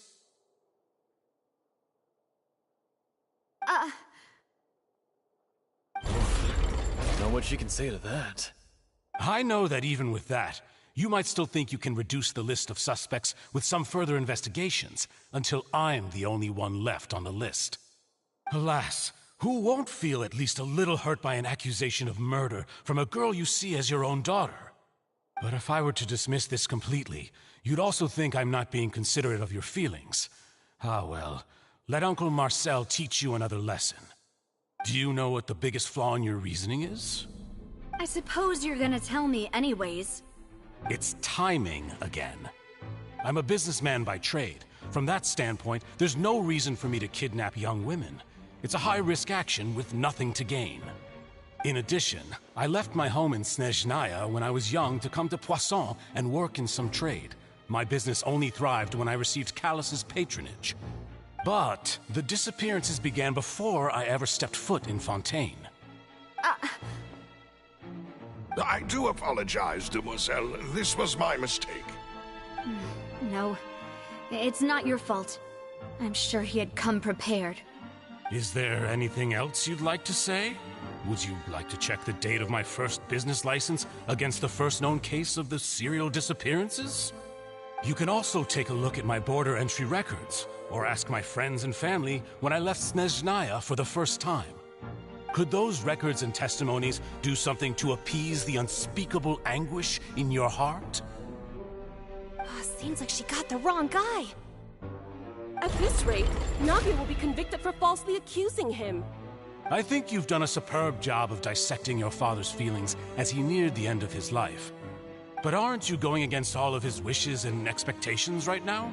Know what she can say to that. I know that even with that, you might still think you can reduce the list of suspects with some further investigations until I'm the only one left on the list. Alas, who won't feel at least a little hurt by an accusation of murder from a girl you see as your own daughter? But if I were to dismiss this completely, you'd also think I'm not being considerate of your feelings. Ah well, let Uncle Marcel teach you another lesson. Do you know what the biggest flaw in your reasoning is? I suppose you're gonna tell me anyways. It's timing again. I'm a businessman by trade. From that standpoint, there's no reason for me to kidnap young women. It's a high-risk action with nothing to gain. In addition, I left my home in Snezhnaya when I was young to come to Poisson and work in some trade. My business only thrived when I received Callus's patronage. But the disappearances began before I ever stepped foot in Fontaine. I do apologize, demoiselle. This was my mistake. No, it's not your fault. I'm sure he had come prepared. Is there anything else you'd like to say? Would you like to check the date of my first business license against the first known case of the serial disappearances? You can also take a look at my border entry records, or ask my friends and family when I left Snezhnaya for the first time. Could those records and testimonies do something to appease the unspeakable anguish in your heart? Seems like she got the wrong guy. At this rate, Navia will be convicted for falsely accusing him. I think you've done a superb job of dissecting your father's feelings as he neared the end of his life. But aren't you going against all of his wishes and expectations right now?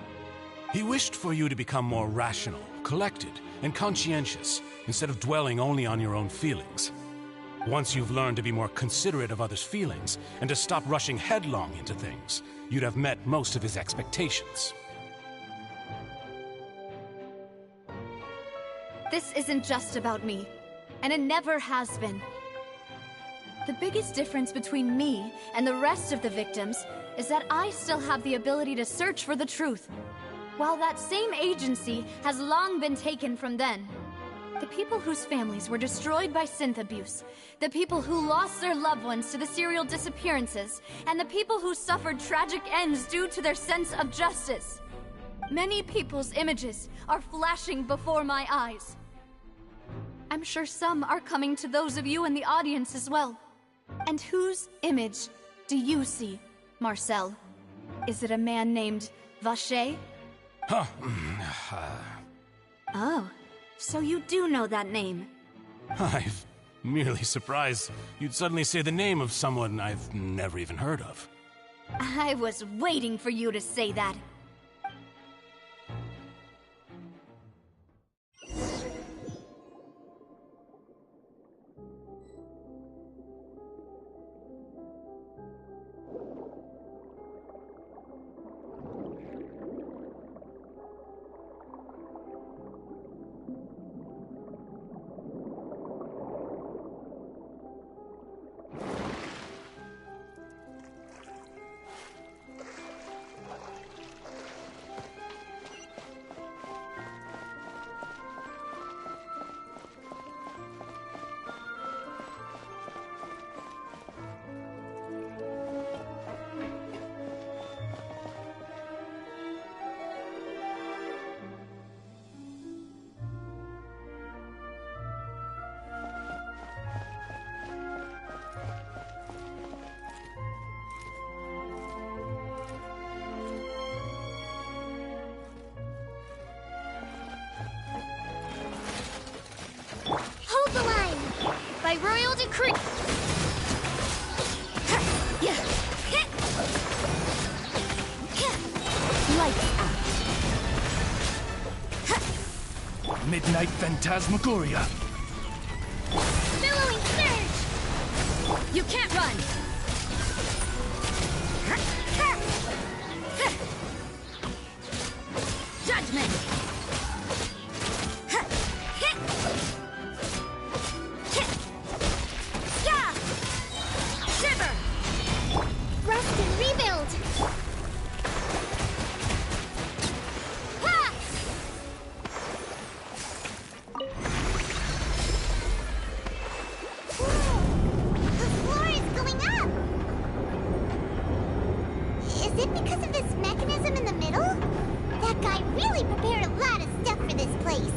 He wished for you to become more rational, collected, and conscientious, instead of dwelling only on your own feelings. Once you've learned to be more considerate of others' feelings, and to stop rushing headlong into things, you'd have met most of his expectations. this isn't just about me, and it never has been. The biggest difference between me and the rest of the victims is that I still have the ability to search for the truth, while that same agency has long been taken from them. The people whose families were destroyed by synth abuse, the people who lost their loved ones to the serial disappearances, and the people who suffered tragic ends due to their sense of justice. Many people's images are flashing before my eyes. I'm sure some are coming to those of you in the audience as well. And whose image do you see, Marcel? Is it a man named Vacher? Huh. Oh, so you do know that name. I'm merely surprised you'd suddenly say the name of someone I've never even heard of. I was waiting for you to say that. Hold the line! By royal decree! Lights out. Midnight Phantasmagoria. Billowing surge! You can't run! Judgment! Shiver! Rest and rebuild! The floor is going up! Is it because of this mechanism in the middle? That guy really prepared a lot of stuff for this place.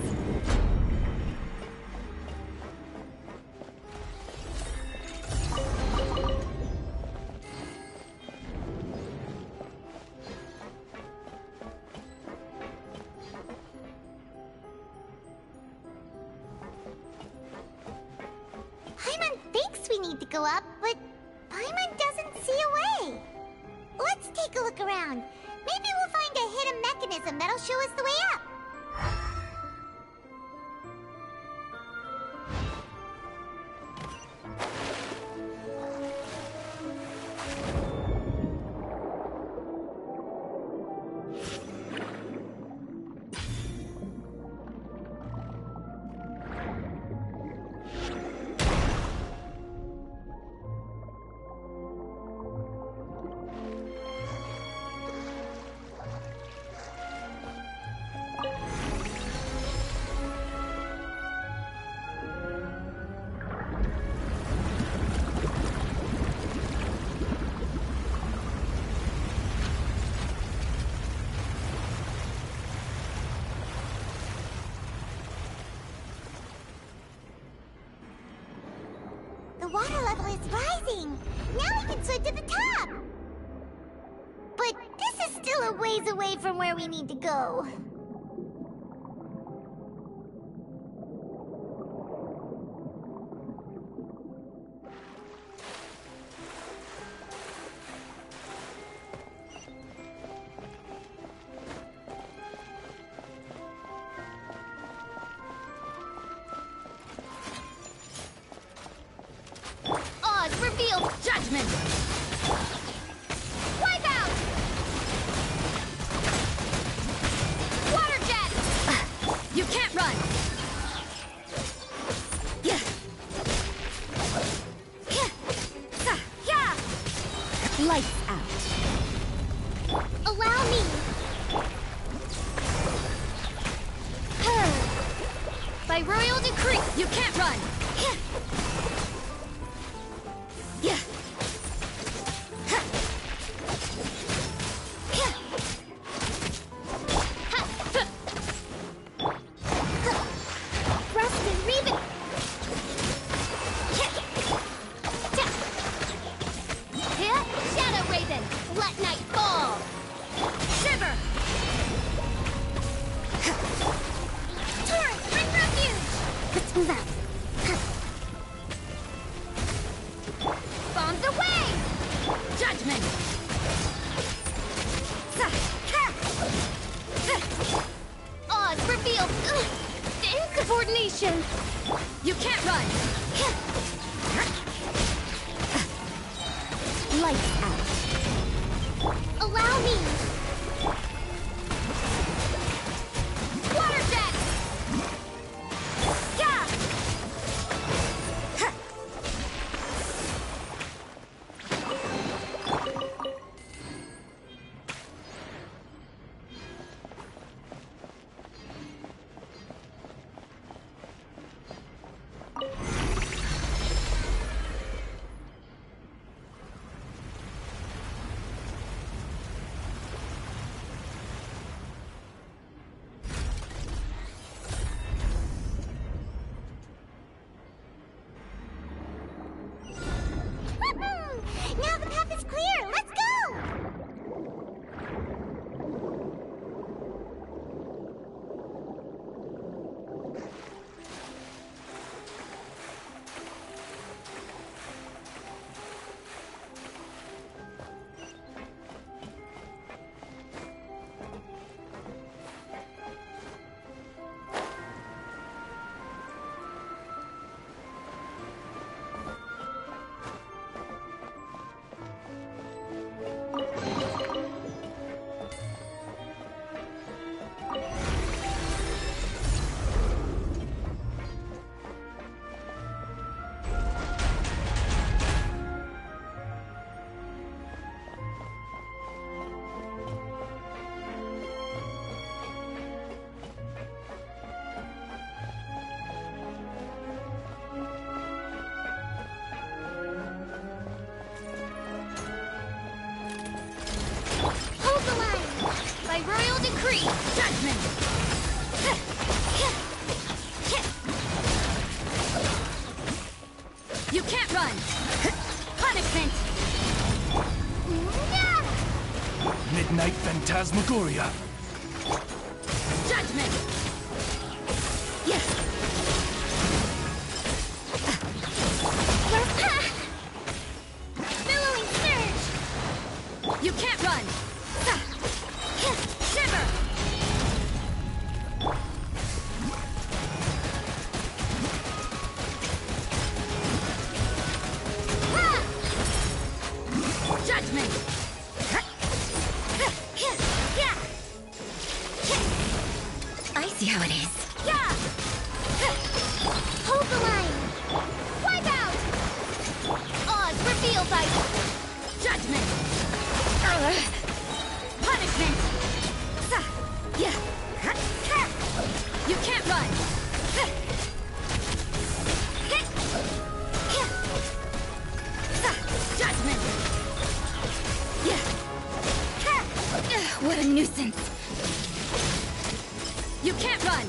Paimon thinks we need to go up, but Paimon doesn't see a way. Let's take a look around. Maybe we'll find a hidden mechanism that'll show us the way up. The water level is rising. Now we can swim to the top. But this is still a ways away from where we need to go. Oz revealed judgment! Wipe out! Lights out. Allow me. By royal decree, you can't run. Yeah. Rustin, Reven. Shadow Raven, let night fall. Shiver. Torrent, bring refuge. Let's move out. Bombs away. Judgment. Odds revealed. Insubordination. You can't run. Lights out. Allow me. Water jet. Yeah. Now the path is clear! Let's go! Hold the line! By royal decree, judgment! You can't run! Punishment! Midnight Phantasmagoria. Judgment! Yes! Billowing surge! You can't run! Shiver! Judgment! I see how it is. Yeah! Hold the line! Wipe out! Odds revealed by judgment! Punishment! Yeah! You can't run! Judgment! Yeah! What a nuisance! You can't run!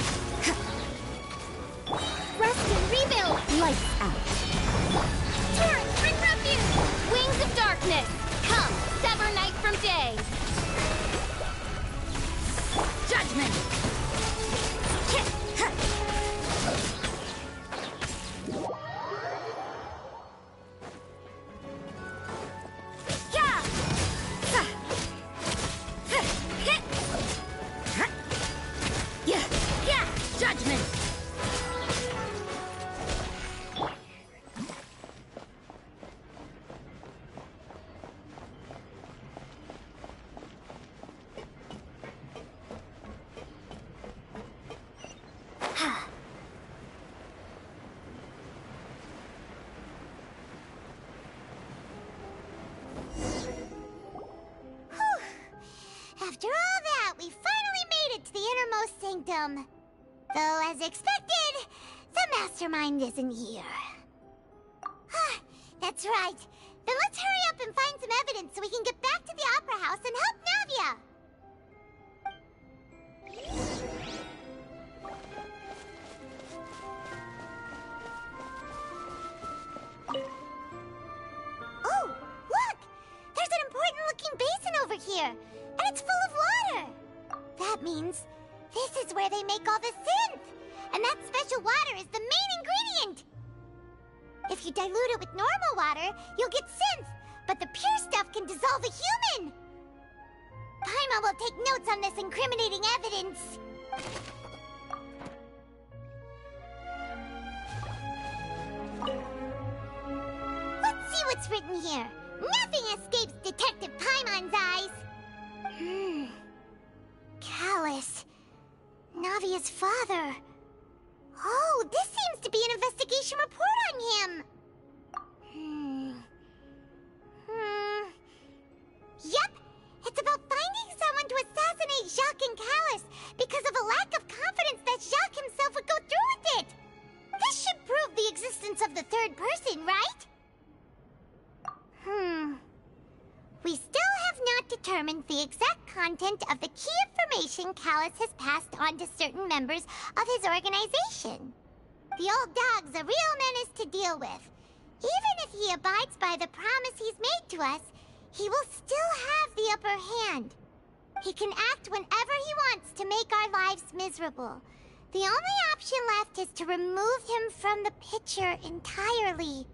Rest and rebuild! Lights out! Torrent, bring refuge! Wings of darkness! Come, sever night from day! Judgment! Yeah! Yeah! Judgment! After all that, we finally made it to the innermost sanctum. Though, as expected, the mastermind isn't here. That's right. Then let's hurry up and find some evidence so we can get back to the Opera House and help Navia. Oh, look! There's an important-looking basin over here, and it's full of water. That means this is where they make all the synth, and that special water is the main ingredient. If you dilute it with normal water, you'll get synth, but the pure stuff can dissolve a human. Paimon will take notes on this incriminating evidence. Let's see what's written here. Nothing escapes Detective Paimon's eyes. Callus. Navia's father. Oh, this seems to be an investigation report on him. Yep, it's about finding someone to assassinate Jacques and Callus because of a lack of confidence that Jacques himself would go through with it. This should prove the existence of the third person, right? We still have not determined the exact content of the key information Callus has passed on to certain members of his organization. The old dog's a real menace to deal with. Even if he abides by the promise he's made to us, he will still have the upper hand. He can act whenever he wants to make our lives miserable. The only option left is to remove him from the picture entirely.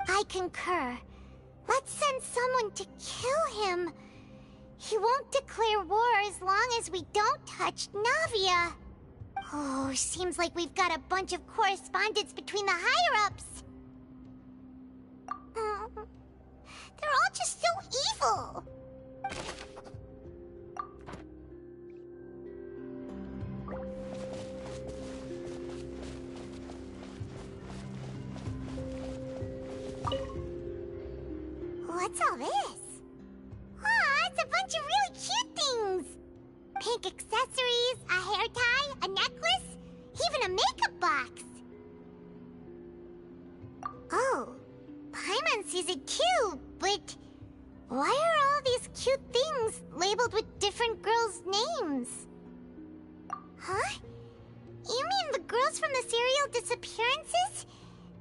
I concur. Let's send someone to kill him. He won't declare war as long as we don't touch Navia. Oh, seems like we've got a bunch of correspondence between the higher-ups. They're all just so evil. What's all this? Aw, it's a bunch of really cute things. Pink accessories, a hair tie, a necklace, even a makeup box. Oh, Paimon sees it too, but why are all these cute things labeled with different girls' names? Huh? You mean the girls from the serial disappearances?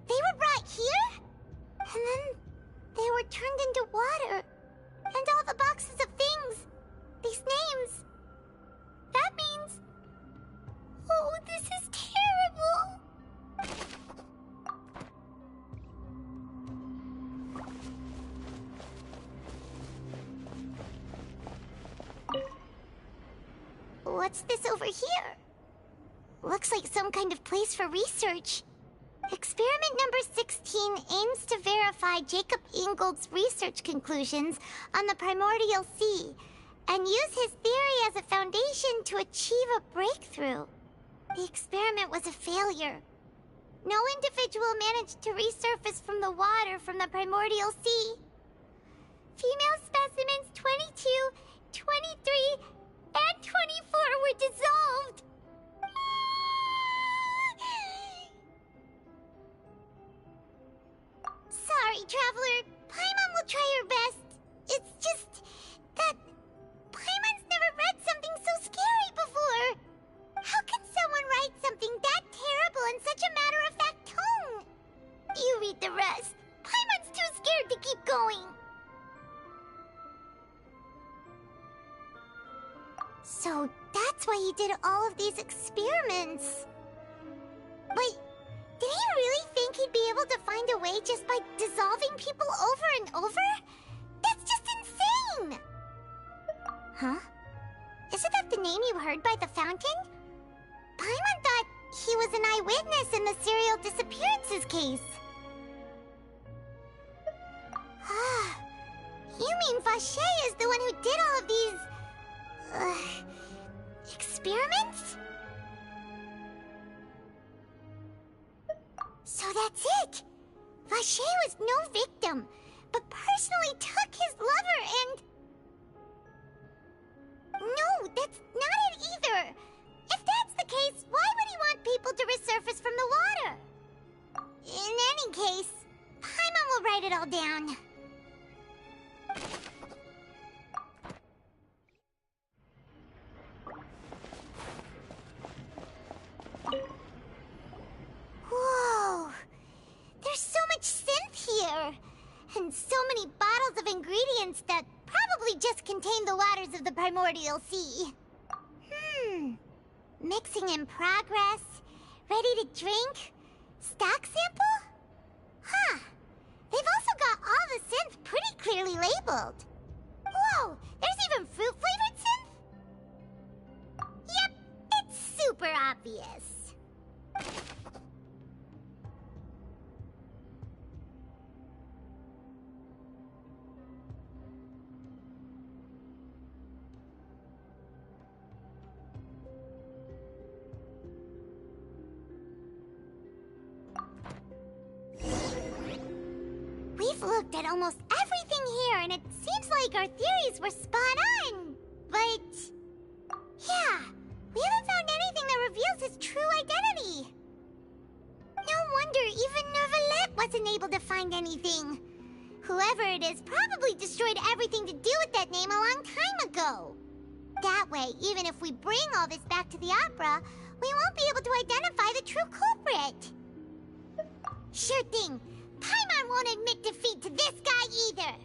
They were brought here? And then they were turned into water. And all the boxes of things. These names. That means... Oh, this is terrible. What's this over here? Looks like some kind of place for research. Experiment number 16 aims to verify Jacob Ingold's research conclusions on the primordial sea and use his theory as a foundation to achieve a breakthrough. The experiment was a failure. No individual managed to resurface from the water from the primordial sea. Female specimens 22, 23, and 24 were dissolved. Sorry, Traveler. Paimon will try her best. It's just that Paimon's never read something so scary before. How can someone write something that terrible in such a matter-of-fact tone? You read the rest. Paimon's too scared to keep going. So that's why he did all of these experiments. But did he really think he'd be able to find a way just by dissolving people over and over? That's just insane! Huh? Isn't that the name you heard by the fountain? Paimon thought he was an eyewitness in the serial disappearances case. Ah, you mean Vache is the one who did all of these... experiments? So that's it! Vache was no victim, but personally took his lover and... No down. Whoa! There's so much synth here! And so many bottles of ingredients that probably just contain the waters of the primordial sea. Mixing in progress. Ready to drink? Stock sample? Huh. They've also got all the synth pretty clearly labeled. Whoa! There's even fruit-flavored synth? Yep, it's super obvious. We've looked at almost everything here, and it seems like our theories were spot on. But yeah, we haven't found anything that reveals his true identity. No wonder even Neuvillette wasn't able to find anything. Whoever it is probably destroyed everything to do with that name a long time ago. That way, even if we bring all this back to the opera, we won't be able to identify the true culprit. Sure thing. Paimon won't admit defeat to this guy either.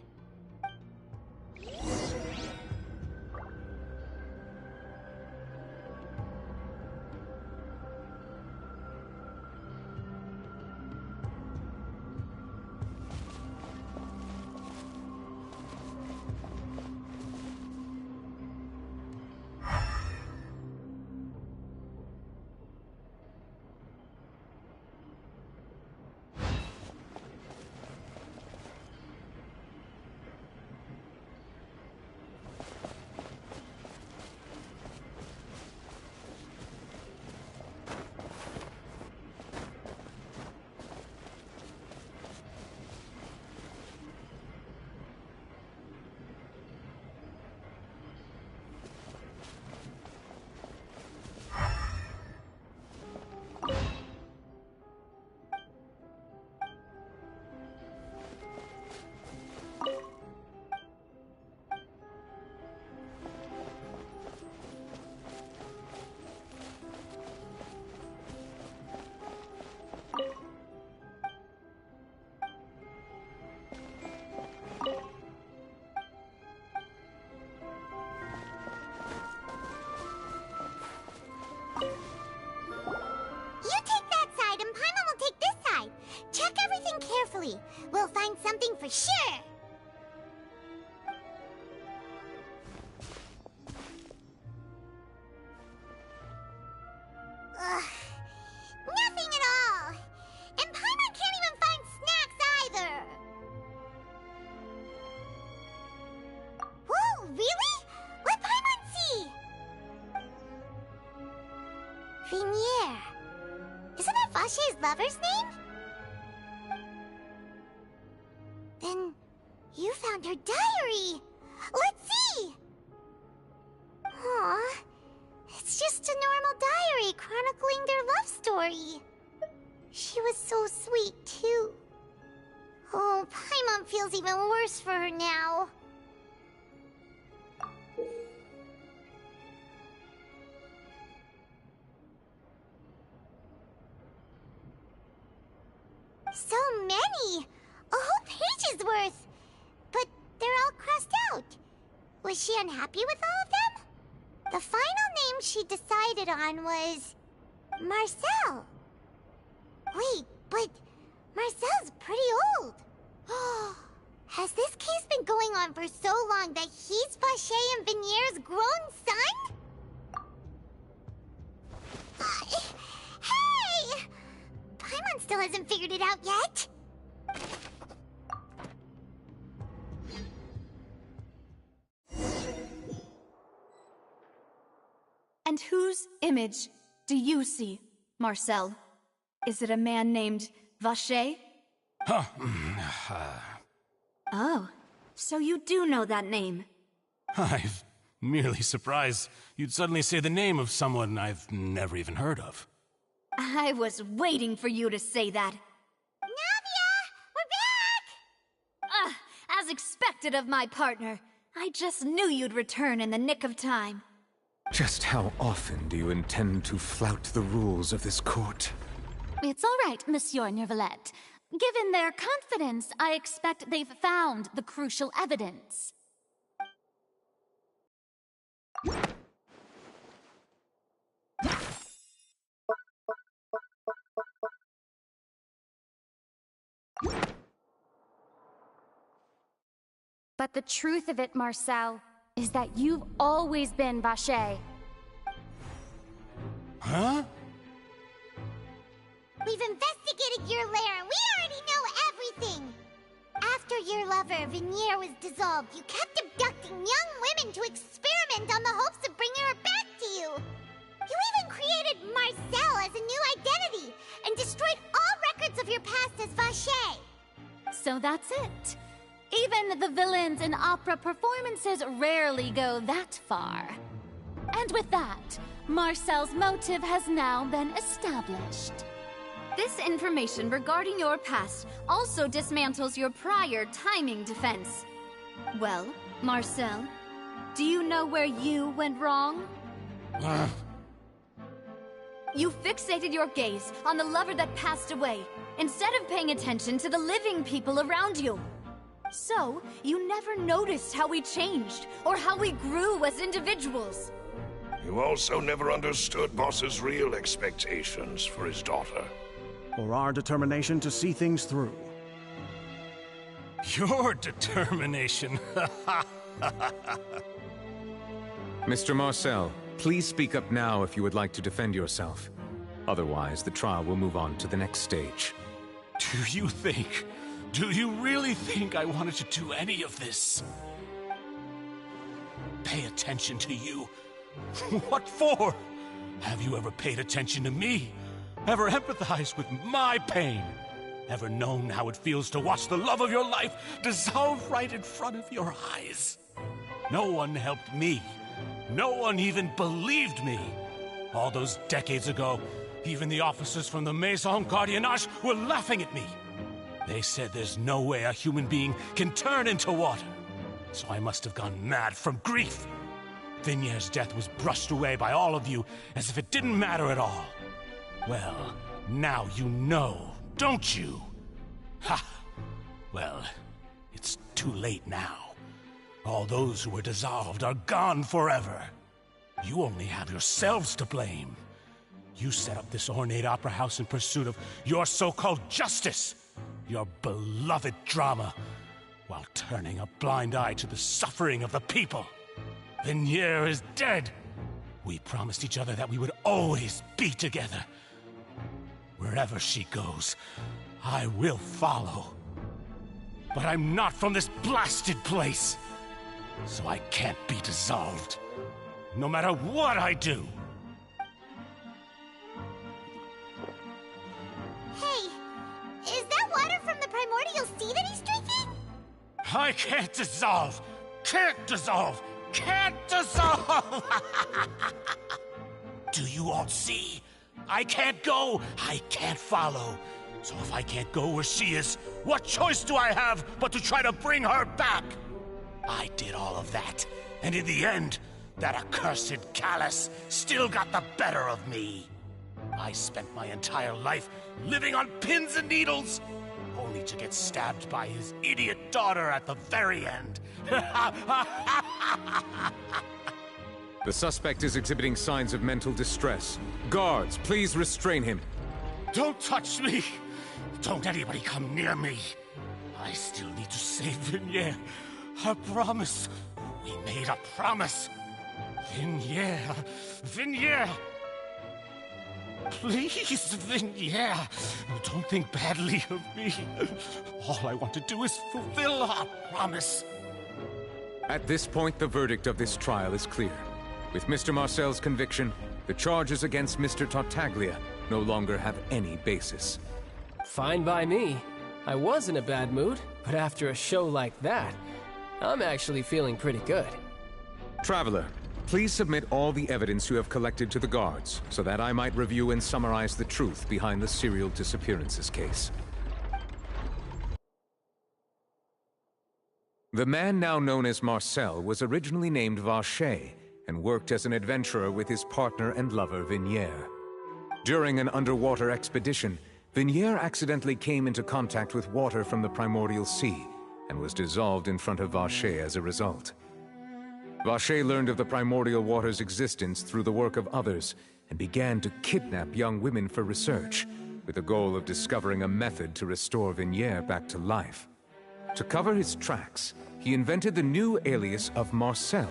We'll find something for sure. Ugh, nothing at all. And Paimon can't even find snacks either. Whoa, really? Let Paimon see. Vinier. Isn't that Vache's lover's name? Then you found her diary. Let's see. Aw, it's just a normal diary chronicling their love story. She was so sweet, too. Oh, Paimon feels even worse for her now. So many! A whole page's worth! But they're all crossed out. Was she unhappy with all of them? The final name she decided on was... Marcel. Wait, but Marcel's pretty old. Has this case been going on for so long that he's Vache and Vinier's grown son? Hey! Paimon still hasn't figured it out yet. And whose image do you see, Marcel? Is it a man named Vache? Oh, so you do know that name. I'm merely surprised you'd suddenly say the name of someone I've never even heard of. I was waiting for you to say that. Navia! We're back! As expected of my partner. I just knew you'd return in the nick of time. Just how often do you intend to flout the rules of this court? It's all right, Monsieur Neuvillette. Given their confidence, I expect they've found the crucial evidence. But the truth of it, Marcel, is that you've always been Vacher. Huh? We've investigated your lair, and we already know everything! After your lover, Vignier, was dissolved, you kept abducting young women to experiment on the hopes of bringing her back to you! You even created Marcel as a new identity, and destroyed all records of your past as Vacher! So that's it. Even the villains in opera performances rarely go that far. And with that, Marcel's motive has now been established. This information regarding your past also dismantles your prior timing defense. Well, Marcel, do you know where you went wrong? You fixated your gaze on the lover that passed away, instead of paying attention to the living people around you. So, you never noticed how we changed, or how we grew as individuals. You also never understood Boss's real expectations for his daughter. Or our determination to see things through. Your determination. Mr. Marcel, please speak up now if you would like to defend yourself. Otherwise, the trial will move on to the next stage. Do you really think I wanted to do any of this? Pay attention to you? What for? Have you ever paid attention to me? Ever empathized with my pain? Ever known how it feels to watch the love of your life dissolve right in front of your eyes? No one helped me. No one even believed me. All those decades ago, even the officers from the Maison Gardiennage were laughing at me. They said there's no way a human being can turn into water. So I must have gone mad from grief. Vignier's death was brushed away by all of you as if it didn't matter at all. Well, now you know, don't you? Ha! Well, it's too late now. All those who were dissolved are gone forever. You only have yourselves to blame. You set up this ornate opera house in pursuit of your so-called justice, your beloved drama, while turning a blind eye to the suffering of the people. Vignier is dead. We promised each other that we would always be together. Wherever she goes, I will follow. But I'm not from this blasted place, so I can't be dissolved, no matter what I do. Hey, is that water from the primordial sea that he's drinking? I can't dissolve! Can't dissolve! Can't dissolve! Do you all see? I can't go! I can't follow! So if I can't go where she is, what choice do I have but to try to bring her back? I did all of that, and in the end, that accursed Callus still got the better of me. I spent my entire life living on pins and needles, only to get stabbed by his idiot daughter at the very end. The suspect is exhibiting signs of mental distress. Guards, please restrain him. Don't touch me! Don't anybody come near me! I still need to save Vignier. A promise. We made a promise. Vignier. Vignier! Please, Vignier. Don't think badly of me. All I want to do is fulfill our promise. At this point, the verdict of this trial is clear. With Mr. Marcel's conviction, the charges against Mr. Tartaglia no longer have any basis. Fine by me. I was in a bad mood, but after a show like that, I'm actually feeling pretty good. Traveler, please submit all the evidence you have collected to the guards, so that I might review and summarize the truth behind the serial disappearances case. The man now known as Marcel was originally named Vacher and worked as an adventurer with his partner and lover Vignier. During an underwater expedition, Vignier accidentally came into contact with water from the primordial sea and was dissolved in front of Vacher as a result. Vacher learned of the primordial water's existence through the work of others and began to kidnap young women for research, with the goal of discovering a method to restore Vignier back to life. To cover his tracks, he invented the new alias of Marcel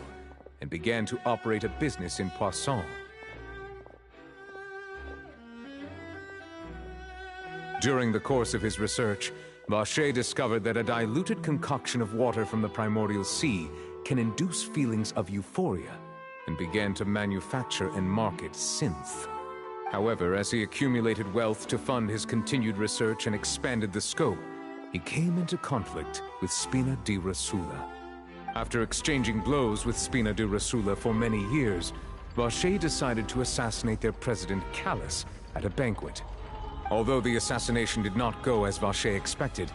and began to operate a business in Poisson. During the course of his research, Vacher discovered that a diluted concoction of water from the primordial sea can induce feelings of euphoria, and began to manufacture and market synth. However, as he accumulated wealth to fund his continued research and expanded the scope, he came into conflict with Spina di Rosula. After exchanging blows with Spina di Rosula for many years, Vacher decided to assassinate their president Callus at a banquet. Although the assassination did not go as Vacher expected,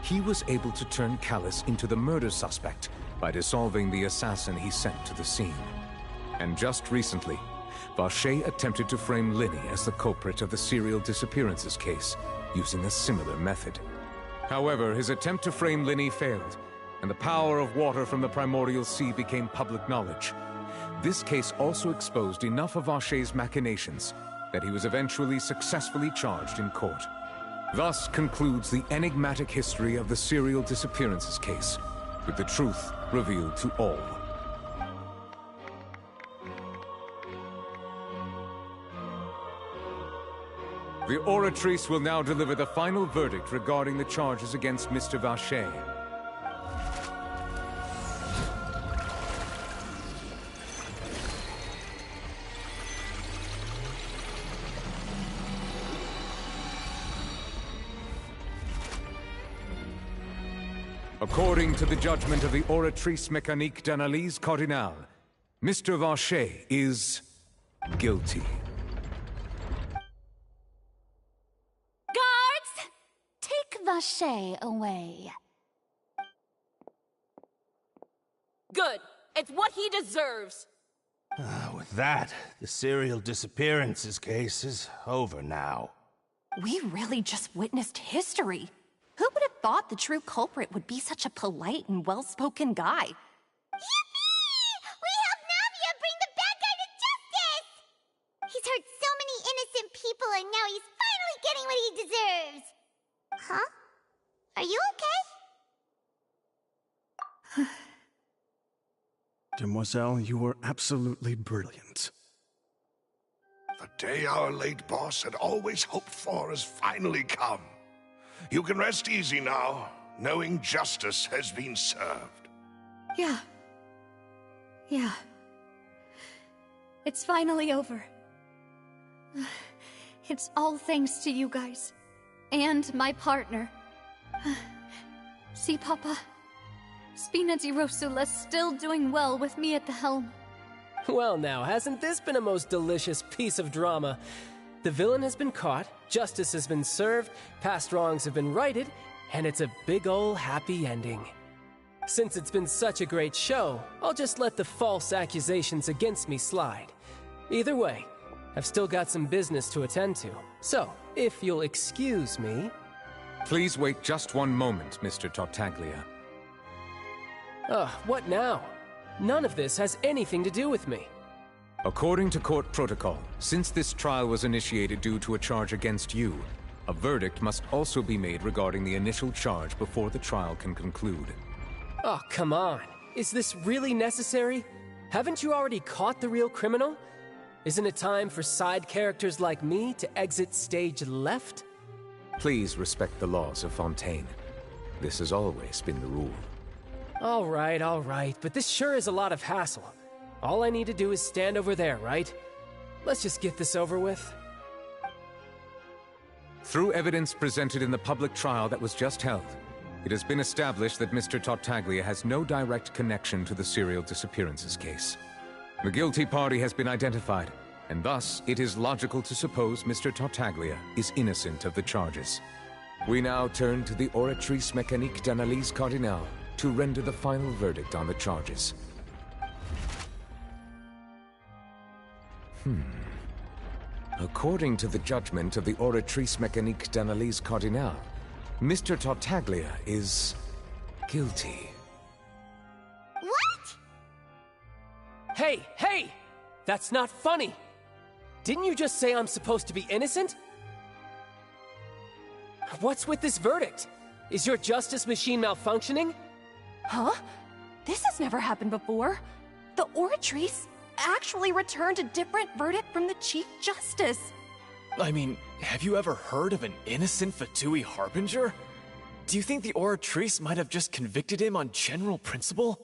he was able to turn Callus into the murder suspect by dissolving the assassin he sent to the scene. And just recently, Vacher attempted to frame Linny as the culprit of the serial disappearances case, using a similar method. However, his attempt to frame Linny failed, and the power of water from the primordial sea became public knowledge. This case also exposed enough of Vacher's machinations that he was eventually successfully charged in court. Thus concludes the enigmatic history of the serial disappearances case, with the truth revealed to all. The Oratrice will now deliver the final verdict regarding the charges against Mr. Vacher. According to the judgment of the Oratrice Mécanique d'Analyse Cardinale, Mr. Vacher is guilty. Guards! Take Vacher away. Good. It's what he deserves. With that, the serial disappearances case is over now. We really just witnessed history. Who would have thought the true culprit would be such a polite and well-spoken guy? Yippee! We helped Navia bring the bad guy to justice! He's hurt so many innocent people and now he's finally getting what he deserves! Huh? Are you okay? Demoiselle, you were absolutely brilliant. The day our late boss had always hoped for has finally come. You can rest easy now, knowing justice has been served. Yeah. It's finally over. It's all thanks to you guys. And my partner. See, Papa? Spina di Rosula's still doing well with me at the helm. Well now, hasn't this been a most delicious piece of drama? The villain has been caught, justice has been served, past wrongs have been righted, and it's a big ol' happy ending. Since it's been such a great show, I'll just let the false accusations against me slide. Either way, I've still got some business to attend to, so if you'll excuse me... Please wait just one moment, Mr. Tartaglia. What now? None of this has anything to do with me. According to court protocol, since this trial was initiated due to a charge against you, a verdict must also be made regarding the initial charge before the trial can conclude. Oh, come on. Is this really necessary? Haven't you already caught the real criminal? Isn't it time for side characters like me to exit stage left? Please respect the laws of Fontaine. This has always been the rule. All right, but this sure is a lot of hassle. All I need to do is stand over there, right? Let's just get this over with. Through evidence presented in the public trial that was just held, it has been established that Mr. Tartaglia has no direct connection to the serial disappearances case. The guilty party has been identified, and thus it is logical to suppose Mr. Tartaglia is innocent of the charges. We now turn to the Oratrice Mécanique d'Analyse Cardinale to render the final verdict on the charges. According to the judgment of the Oratrice Mécanique d'Analyse Cardinale, Mr. Tartaglia is guilty. What? Hey! That's not funny! Didn't you just say I'm supposed to be innocent? What's with this verdict? Is your justice machine malfunctioning? Huh? This has never happened before. The Oratrice actually returned a different verdict from the Chief Justice. I mean, have you ever heard of an innocent Fatui Harbinger? Do you think the Oratrice might have just convicted him on general principle?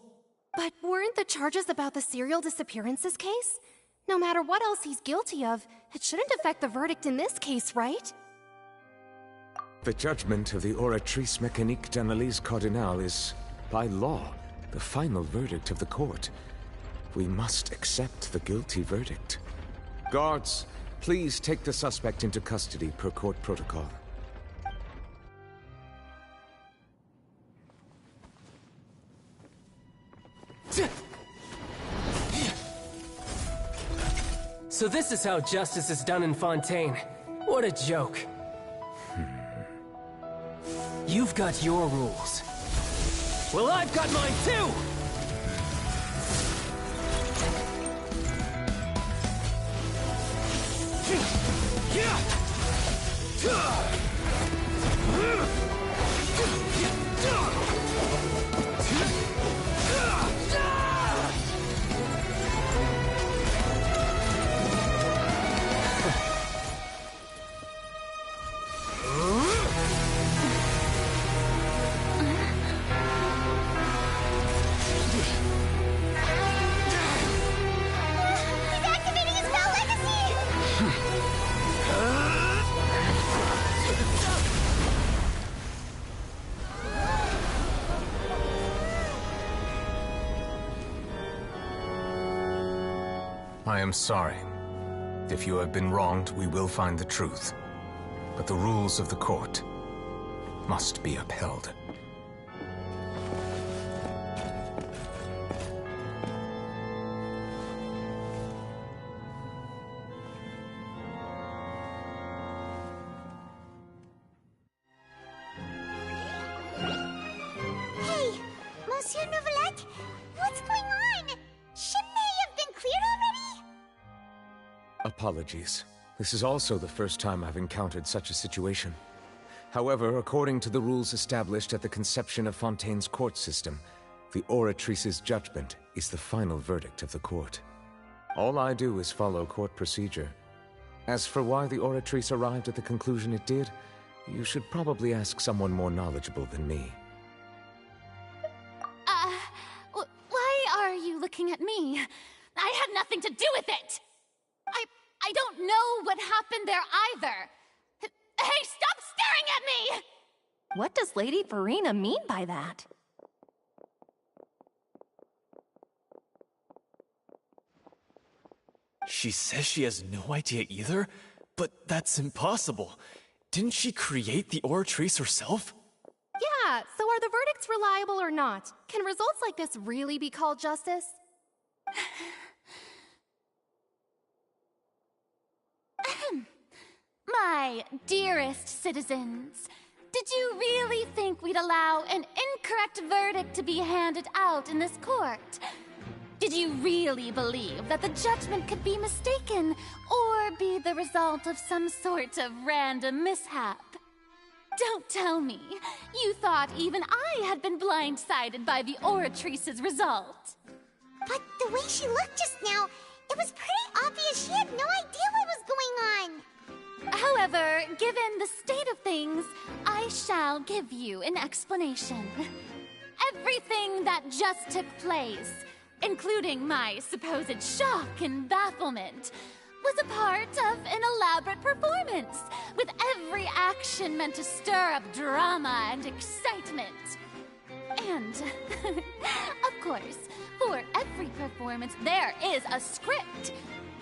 But weren't the charges about the serial disappearances case? No matter what else he's guilty of, it shouldn't affect the verdict in this case, right? The judgment of the Oratrice Mécanique d'Analyse Cardinale is, by law, the final verdict of the court. We must accept the guilty verdict. Guards, please take the suspect into custody per court protocol. So this is how justice is done in Fontaine. What a joke. You've got your rules. Well, I've got mine too! I am sorry. If you have been wronged, we will find the truth. But the rules of the court must be upheld. Hey, Monsieur Nouvelette, what's going on? Shouldn't they have been cleared already? Apologies. This is also the first time I've encountered such a situation. However, according to the rules established at the conception of Fontaine's court system, the Oratrice's judgment is the final verdict of the court. All I do is follow court procedure. As for why the Oratrice arrived at the conclusion it did, you should probably ask someone more knowledgeable than me. Why are you looking at me? I had nothing to do with it! I don't know what happened there either! Hey, stop staring at me! What does Lady Farina mean by that? She says she has no idea either? But that's impossible. Didn't she create the Oratrice herself? Yeah, so are the verdicts reliable or not? Can results like this really be called justice? My dearest citizens, did you really think we'd allow an incorrect verdict to be handed out in this court? Did you really believe that the judgment could be mistaken or be the result of some sort of random mishap? Don't tell me you thought even I had been blindsided by the Oratrice's result. But the way she looked just now, it was pretty obvious she had no idea what was going on. However, given the state of things, I shall give you an explanation. Everything that just took place, including my supposed shock and bafflement, was a part of an elaborate performance, with every action meant to stir up drama and excitement. And, of course, for every performance there is a script.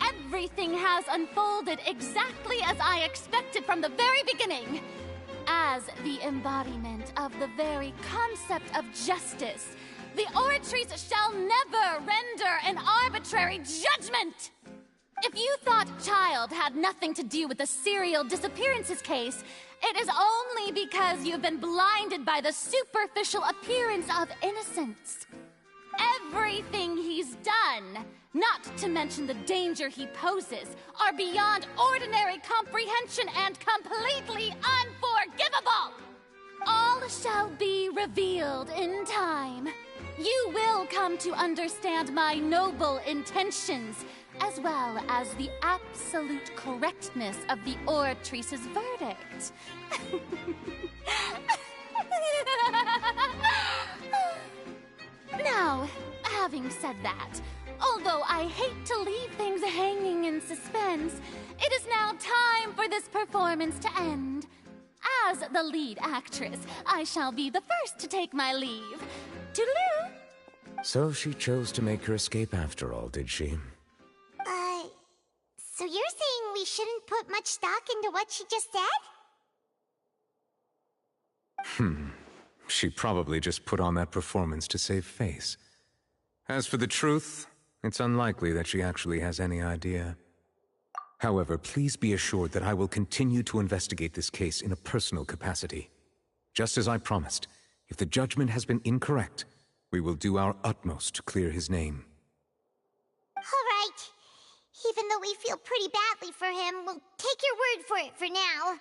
Everything has unfolded exactly as I expected from the very beginning. As the embodiment of the very concept of justice, the Oratrice shall never render an arbitrary judgment! If you thought Child had nothing to do with the serial disappearances case, it is only because you've been blinded by the superficial appearance of innocence. Everything he's done, not to mention the danger he poses, are beyond ordinary comprehension and completely unforgivable! All shall be revealed in time. You will come to understand my noble intentions, as well as the absolute correctness of the Oratrice's verdict. Now, having said that, although I hate to leave things hanging in suspense, it is now time for this performance to end. As the lead actress, I shall be the first to take my leave. Toodaloo! So she chose to make her escape after all, did she? So you're saying we shouldn't put much stock into what she just said? She probably just put on that performance to save face. As for the truth, it's unlikely that she actually has any idea. However, please be assured that I will continue to investigate this case in a personal capacity. Just as I promised, if the judgment has been incorrect, we will do our utmost to clear his name. All right. Even though we feel pretty badly for him, we'll take your word for it for now.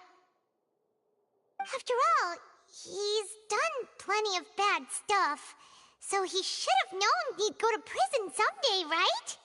After all, he's done plenty of bad stuff, so he should have known he'd go to prison someday, right?